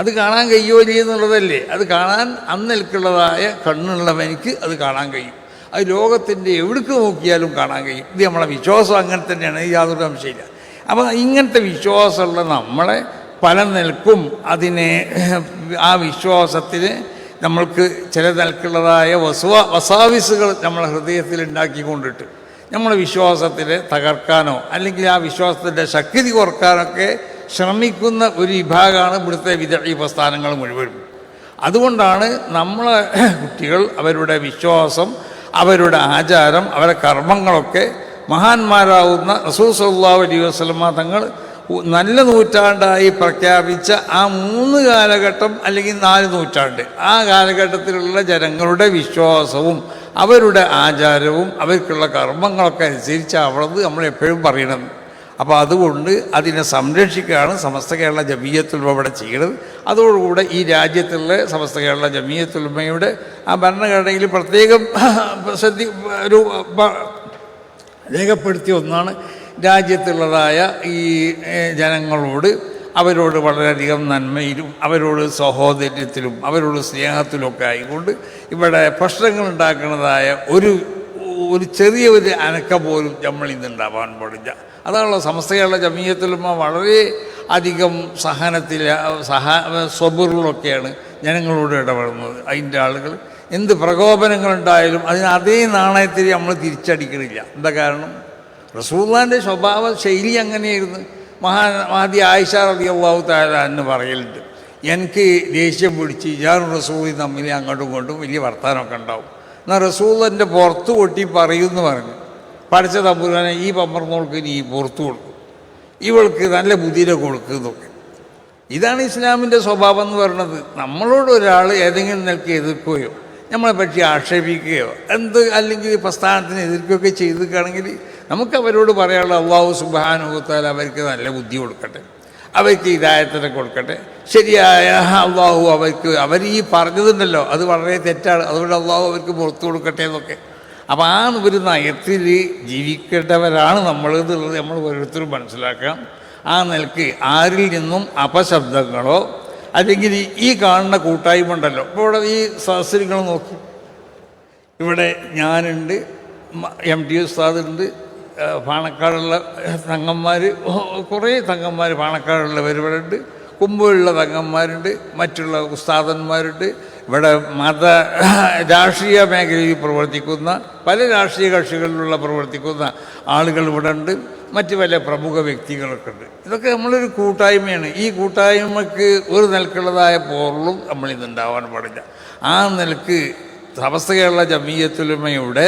അത് കാണാൻ കഴിയുമോ എന്നുള്ളതല്ലേ. അത് കാണാൻ അന്നെനിക്കുള്ളതായ കണ്ണുള്ളവനിക്ക് അത് കാണാൻ കഴിയും. അത് ലോകത്തിൻ്റെ എവിടേക്ക് നോക്കിയാലും കാണാൻ കഴിയും. ഇത് നമ്മളെ വിശ്വാസം അങ്ങനെ തന്നെയാണ്, യാതൊരു സംശയമില്ല. അപ്പോൾ ഇങ്ങനത്തെ വിശ്വാസമുള്ള നമ്മളെ പല നിലക്കും അതിനെ ആ വിശ്വാസത്തിന് നമ്മൾക്ക് ചില നിലക്കുള്ളതായ വസാവിസുകൾ നമ്മളെ ഹൃദയത്തിൽ ഉണ്ടാക്കിക്കൊണ്ടിട്ട് നമ്മളെ വിശ്വാസത്തിനെ തകർക്കാനോ അല്ലെങ്കിൽ ആ വിശ്വാസത്തിൻ്റെ ശക്തി കുറക്കാനൊക്കെ ശ്രമിക്കുന്ന ഒരു വിഭാഗമാണ് ഇവിടുത്തെ വിദഈ പ്രസ്ഥാനങ്ങൾ മുഴുവനും. അതുകൊണ്ടാണ് നമ്മളെ കുട്ടികൾ അവരുടെ വിശ്വാസം, അവരുടെ ആചാരം, അവരുടെ കർമ്മങ്ങളൊക്കെ മഹാന്മാരാവുന്ന റസൂൽ സല്ലല്ലാഹു അലൈഹി വസല്ലമ തങ്ങൾ നല്ല നൂറ്റാണ്ടായി പ്രഖ്യാപിച്ച ആ 3 കാലഘട്ടം അല്ലെങ്കിൽ 4 നൂറ്റാണ്ട്, ആ കാലഘട്ടത്തിലുള്ള ജനങ്ങളുടെ വിശ്വാസവും അവരുടെ ആചാരവും അവർക്കുള്ള കർമ്മങ്ങളൊക്കെ അനുസരിച്ചാവണത് നമ്മളെപ്പോഴും പറയണം. അപ്പോൾ അതുകൊണ്ട് അതിനെ സംരക്ഷിക്കുകയാണ് സമസ്ത കേരള ജമിയത്തുൽ ഉലമ ഇവിടെ ചെയ്യുന്നത്. അതോടുകൂടെ ഈ രാജ്യത്തുള്ള സമസ്ത കേരള ജമിയത്തുൽ ഉലമയുടെ ആ ഭരണഘടനയിൽ പ്രത്യേകം ഒരു രേഖപ്പെടുത്തിയ ഒന്നാണ് രാജ്യത്തുള്ളതായ ഈ ജനങ്ങളോട് അവരോട് വളരെയധികം നന്മയിലും അവരോട് സഹോദര്യത്തിലും അവരോട് സ്നേഹത്തിലുമൊക്കെ ആയിക്കൊണ്ട് ഇവിടെ പ്രശ്നങ്ങളുണ്ടാക്കുന്നതായ ഒരു ചെറിയ ഒരു അനക്ക പോലും നമ്മൾ ഇന്നുണ്ടാവാൻ പാടില്ല. അതാണല്ലോ സമസ്ത കേരള ജമിയത്തുൽ ഉലമ വളരെ അധികം സ്വബറിലൊക്കെയാണ് ജനങ്ങളോട് ഇടപെടുന്നത്. അതിൻ്റെ ആളുകൾ എന്ത് പ്രകോപനങ്ങളുണ്ടായാലും അതിന് അതേ നാണയത്തിൽ നമ്മൾ തിരിച്ചടിക്കണില്ല. എന്താ കാരണം? റസൂലുള്ളാഹിന്റെ സ്വഭാവ ശൈലി അങ്ങനെയായിരുന്നു. മഹദി ആയിഷ റളിയല്ലാഹു തആല എന്ന് പറയലുണ്ട്, എനിക്ക് ദേഷ്യം പിടിച്ച് ഞാനും റസൂലും തമ്മിൽ അങ്ങോട്ടും ഇങ്ങോട്ടും വലിയ വർത്താനമൊക്കെ ഉണ്ടാവും. എന്നാൽ റസൂലിൻ്റെ പുറത്ത് കൊട്ടി പറയുമെന്ന് പറഞ്ഞു, പഠിച്ച തമ്പുരാനെ ഈ പമ്പർന്നോൾക്ക് നീ പുറത്തു കൊടുക്കും, ഇവൾക്ക് നല്ല ബുദ്ധിയിലെ കൊടുക്കുന്നതൊക്കെ. ഇതാണ് ഇസ്ലാമിൻ്റെ സ്വഭാവം എന്ന് പറയുന്നത്. നമ്മളോട് ഒരാൾ ഏതെങ്കിലും നിലയ്ക്ക് എതിർക്കുകയോ നമ്മളെപ്പറ്റി ആക്ഷേപിക്കുകയോ അല്ലെങ്കിൽ പ്രസ്ഥാനത്തിന് എതിർക്കുകയൊക്കെ ചെയ്തിരിക്കുകയാണെങ്കിൽ നമുക്ക് അവരോട് പറയാനുള്ള അല്ലാഹു സുബ്ഹാനഹു വ തആല അവർക്ക് നല്ല ബുദ്ധി കൊടുക്കട്ടെ, അവർക്ക് ഹിദായത്തിനെ കൊടുക്കട്ടെ. ശരിയായ അള്ളാഹു അവർ ഈ പറഞ്ഞതുണ്ടല്ലോ അത് വളരെ തെറ്റാണ്, അതുകൊണ്ട് അള്ളാഹു അവർക്ക് പുറത്തു കൊടുക്കട്ടെ എന്നൊക്കെ. അപ്പോൾ ആ ഒരു നയത്തിൽ ജീവിക്കേണ്ടവരാണ് നമ്മളെന്നുള്ളത് നമ്മൾ ഓരോരുത്തരും മനസ്സിലാക്കാം. ആ നിലക്ക് ആരിൽ നിന്നും അപശബ്ദങ്ങളോ അല്ലെങ്കിൽ ഈ കാണുന്ന കൂട്ടായ്മ ഉണ്ടല്ലോ, ഇപ്പോൾ ഇവിടെ ഈ സദസ്സുകൾ നോക്കി, ഇവിടെ ഞാനുണ്ട്, MD ഉസ്താദുണ്ട്, പാണക്കാടുള്ള തങ്ങന്മാർ, കുറേ തങ്ങന്മാർ പാണക്കാടുള്ളവർ ഇവിടെ ഉണ്ട്, കുമ്പുള്ള തങ്ങന്മാരുണ്ട്, മറ്റുള്ള ഉസ്താദന്മാരുണ്ട്. ഇവിടെ രാഷ്ട്രീയ മേഖലയിൽ പ്രവർത്തിക്കുന്ന പല രാഷ്ട്രീയ കക്ഷികളിലുള്ള പ്രവർത്തിക്കുന്ന ആളുകൾ ഇവിടെ ഉണ്ട്, മറ്റ് പല പ്രമുഖ വ്യക്തികളൊക്കെ ഉണ്ട്. ഇതൊക്കെ നമ്മളൊരു കൂട്ടായ്മയാണ്. ഈ കൂട്ടായ്മക്ക് ഒരു നിലക്കുള്ളതായ പോറലും നമ്മളിന്നുണ്ടാവാൻ പാടില്ല. ആ നിലക്ക് സമസ്ത കേരള ജമിയത്തുൽ ഉലമയുടെ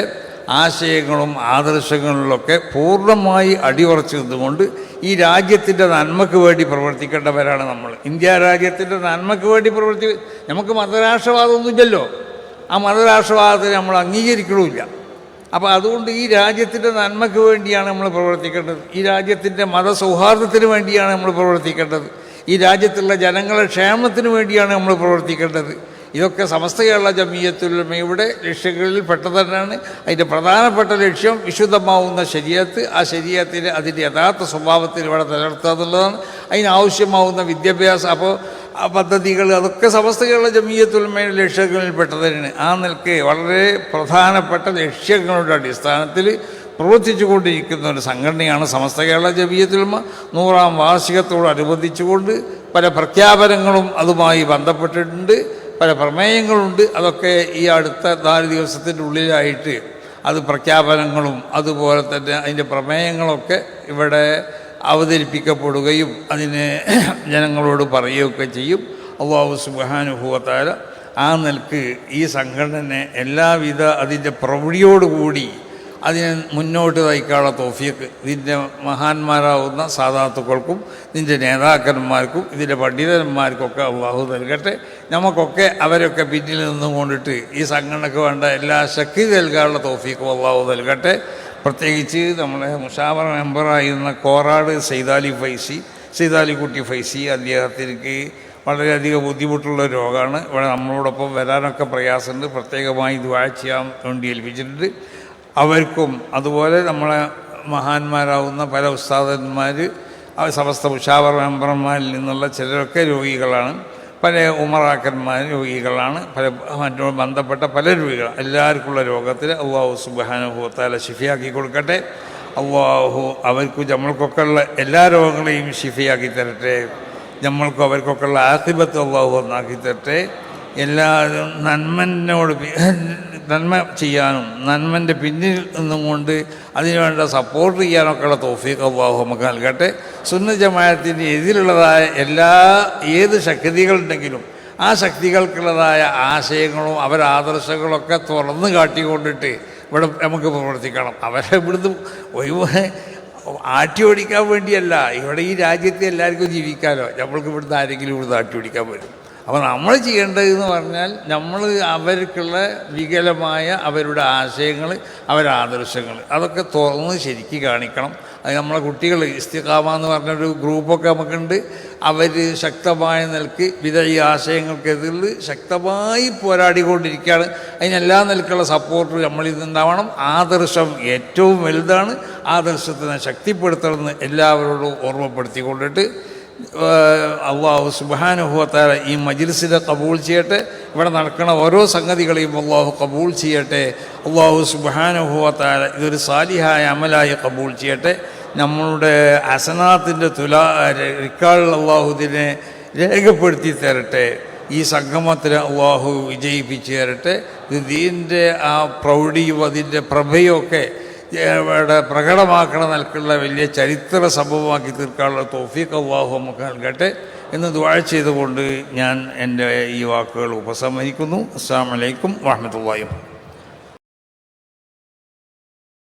ആശയങ്ങളും ആദർശങ്ങളിലൊക്കെ പൂർണ്ണമായി അടിയുറച്ചു നിന്നുകൊണ്ട് ഈ രാജ്യത്തിൻ്റെ നന്മയ്ക്ക് വേണ്ടി പ്രവർത്തിക്കേണ്ടവരാണ് നമ്മൾ. ഇന്ത്യ രാജ്യത്തിൻ്റെ നന്മയ്ക്ക് വേണ്ടി നമുക്ക് മതരാഷ്ട്രവാദമൊന്നുമില്ലല്ലോ, ആ മതരാഷ്ട്രവാദത്തിന് നമ്മൾ അംഗീകരിക്കണമില്ല. അപ്പോൾ അതുകൊണ്ട് ഈ രാജ്യത്തിൻ്റെ നന്മയ്ക്ക് വേണ്ടിയാണ് നമ്മൾ പ്രവർത്തിക്കേണ്ടത്, ഈ രാജ്യത്തിൻ്റെ മതസൗഹാർദ്ദത്തിന് വേണ്ടിയാണ് നമ്മൾ പ്രവർത്തിക്കേണ്ടത്, ഈ രാജ്യത്തുള്ള ജനങ്ങളുടെ ക്ഷേമത്തിന് വേണ്ടിയാണ് നമ്മൾ പ്രവർത്തിക്കേണ്ടത്. ഇതൊക്കെ സമസ്ത കേരള ജമിയത്തുൽ ഉലമയുടെ ലക്ഷ്യങ്ങളിൽ പെട്ടത് തന്നെയാണ്. അതിൻ്റെ പ്രധാനപ്പെട്ട ലക്ഷ്യം വിശുദ്ധമാവുന്ന ശരീഅത്ത്, ആ ശരീഅത്തിനെ അതിൻ്റെ യഥാർത്ഥ സ്വഭാവത്തിൽ ഇവിടെ നിലനിർത്തുക എന്നുള്ളതാണ്. അതിനാവശ്യമാവുന്ന വിദ്യാഭ്യാസ പദ്ധതികൾ അതൊക്കെ സമസ്ത കേരള ജമിയത്തുൽ ഉലമയുടെ ലക്ഷ്യങ്ങളിൽ പെട്ടത് തന്നെയാണ്. ആ നിലയ്ക്ക് വളരെ പ്രധാനപ്പെട്ട ലക്ഷ്യങ്ങളുടെ അടിസ്ഥാനത്തിൽ പ്രവർത്തിച്ചു കൊണ്ടിരിക്കുന്ന ഒരു സംഘടനയാണ് സമസ്ത കേരള ജമിയത്തുൽ ഉലമ. 100ാം വാർഷികത്തോടനുബന്ധിച്ചുകൊണ്ട് പല പ്രഖ്യാപനങ്ങളും അതുമായി ബന്ധപ്പെട്ടിട്ടുണ്ട്, പല പ്രമേയങ്ങളുണ്ട്. അതൊക്കെ ഈ അടുത്ത 4 ദിവസത്തിൻ്റെ ഉള്ളിലായിട്ട് അത് പ്രഖ്യാപനങ്ങളും അതുപോലെ തന്നെ അതിൻ്റെ പ്രമേയങ്ങളൊക്കെ ഇവിടെ അവതരിപ്പിക്കപ്പെടുകയും അതിനെ ജനങ്ങളോട് പറയുകയൊക്കെ ചെയ്യും. അല്ലാഹു സുബ്ഹാനഹു വ തആല ആ നിലക്ക് ഈ സംഘടന എല്ലാവിധ അതിൻ്റെ പ്രൗഢിയോടുകൂടി അതിനെ മുന്നോട്ട് നയിക്കാനുള്ള തൗഫീഖ് ഇതിൻ്റെ മഹാന്മാരാവുന്ന സാദാത്തുക്കൾക്കും ഇതിൻ്റെ നേതാക്കന്മാർക്കും ഇതിൻ്റെ പണ്ഡിതന്മാർക്കൊക്കെ അള്ളാഹു നൽകട്ടെ. നമുക്കൊക്കെ അവരൊക്കെ പിന്നിൽ നിന്നും കൊണ്ടിട്ട് ഈ സംഘടനയ്ക്ക് വേണ്ട എല്ലാ ശക്തി നൽകാനുള്ള തൗഫീഖും അള്ളാഹു നൽകട്ടെ. പ്രത്യേകിച്ച് നമ്മളെ മുഷാവറ മെമ്പറായിരുന്ന കോറാട് സൈദാലിക്കുട്ടി ഫൈസി അദ്ദേഹത്തിലേക്ക് വളരെയധികം ബുദ്ധിമുട്ടുള്ള രോഗമാണ്. ഇവിടെ നമ്മളോടൊപ്പം വരാനൊക്കെ പ്രയാസമുണ്ട്. പ്രത്യേകമായി ദുആ ചെയ്യാൻ വേണ്ടി ഏൽപ്പിച്ചിട്ടുണ്ട്. അവർക്കും അതുപോലെ നമ്മളെ മഹാന്മാരാവുന്ന പല ഉസ്താദന്മാർ സമസ്ത മുഷാവറ മെമ്പർമാരിൽ നിന്നുള്ള ചിലരൊക്കെ രോഗികളാണ്. പല ഉമറാക്കന്മാർ രോഗികളാണ്. പല മറ്റു ബന്ധപ്പെട്ട പല രോഗികൾ എല്ലാവർക്കുള്ള രോഗത്തിൽ അല്ലാഹു സുബ്ഹാനഹു വ തആല ശിഫയാക്കി കൊടുക്കട്ടെ. അല്ലാഹു അവർക്കും നമ്മൾക്കൊക്കെ ഉള്ള എല്ലാ രോഗങ്ങളെയും ശിഫയാക്കി തരട്ടെ. നമ്മൾക്കും അവർക്കൊക്കെ ഉള്ള ആഖിബത്ത് അല്ലാഹു ഒന്നാക്കി തരട്ടെ. എല്ലാവരും നന്മ ചെയ്യാനും നന്മൻ്റെ പിന്നിൽ നിന്നും കൊണ്ട് അതിനുവേണ്ട സപ്പോർട്ട് ചെയ്യാനൊക്കെയുള്ള തൗഫീഖ് അല്ലാഹു നമുക്ക് നൽകട്ടെ. സുന്നത്ത് ജമാഅത്തിൻ്റെ എതിരുള്ളതായ ഏത് ശക്തികളുണ്ടെങ്കിലും ആ ശക്തികൾക്കുള്ളതായ ആശയങ്ങളും ആദർശങ്ങളൊക്കെ തുറന്നു കാട്ടിക്കൊണ്ടിട്ട് ഇവിടെ നമുക്ക് പ്രവർത്തിക്കണം. അവരെ ഇവിടുന്ന് ആട്ടി ഓടിക്കാൻ വേണ്ടിയല്ല. ഇവിടെ ഈ രാജ്യത്തെ എല്ലാവർക്കും ജീവിക്കാമല്ലോ. നമ്മൾക്ക് ഇവിടുന്ന് ആരെങ്കിലും ഇവിടുന്ന് ആട്ടി ഓടിക്കാൻ പറ്റും. അപ്പോൾ നമ്മൾ ചെയ്യേണ്ടതെന്ന് പറഞ്ഞാൽ നമ്മൾ അവർക്കുള്ള വികലമായ അവരുടെ ആശയങ്ങൾ ആദർശങ്ങൾ അതൊക്കെ തുറന്ന് ശരിക്ക് കാണിക്കണം. അത് നമ്മളെ കുട്ടികൾ ഇസ്തിഖാമ എന്ന് പറഞ്ഞൊരു ഗ്രൂപ്പൊക്കെ നമുക്കുണ്ട്. അവർ ശക്തമായ നിലക്ക് വിദഈ ആശയങ്ങൾക്കെതിരിൽ ശക്തമായി പോരാടിക്കൊണ്ടിരിക്കുകയാണ്. അതിനെല്ലാ നിലക്കുള്ള സപ്പോർട്ട് നമ്മളിൽ നിന്നുണ്ടാവണം. ആദർശം ഏറ്റവും വലുതാണ്. ആദർശത്തിനെ ശക്തിപ്പെടുത്തണമെന്ന് എല്ലാവരോടും ഓർമ്മപ്പെടുത്തിക്കൊണ്ടിട്ട് അള്ളാഹു സുബ്ഹാനഹു വ തആല ഈ മജ്ലിസിനെ കബൂൾ ചെയ്യട്ടെ. ഇവിടെ നടക്കുന്ന ഓരോ സംഗതികളെയും അള്ളാഹു കബൂൾ ചെയ്യട്ടെ. അള്ളാഹു സുബ്ഹാനഹു വ തആല ഇതൊരു സാലിഹായ അമലായി കബൂൾ ചെയ്യട്ടെ. നമ്മളുടെ ഹസനാത്തിൻ്റെ റിക്കാർഡിൽ അള്ളാഹു ഇതിനെ രേഖപ്പെടുത്തി തരട്ടെ. ഈ സംഗമത്തിന് അള്ളാഹു വിജയിപ്പിച്ച് തരട്ടെ. ഇത് ദീനിൻ്റെ ആ പ്രൗഢിയും അതിൻ്റെ പ്രഭയൊക്കെ ഇവിടെ പ്രകടമാക്കണ നിലക്കുള്ള വലിയ ചരിത്ര സംഭവമാക്കി തീർക്കാനുള്ള തൗഫീഖ് അല്ലാഹു നമുക്ക് നൽകട്ടെ എന്ന് ദുആ ചെയ്തുകൊണ്ട് ഞാൻ എൻ്റെ ഈ വാക്കുകൾ ഉപസംഹരിക്കുന്നു. അസ്സലാമു അലൈക്കും വറഹ്മത്തുള്ളാഹി.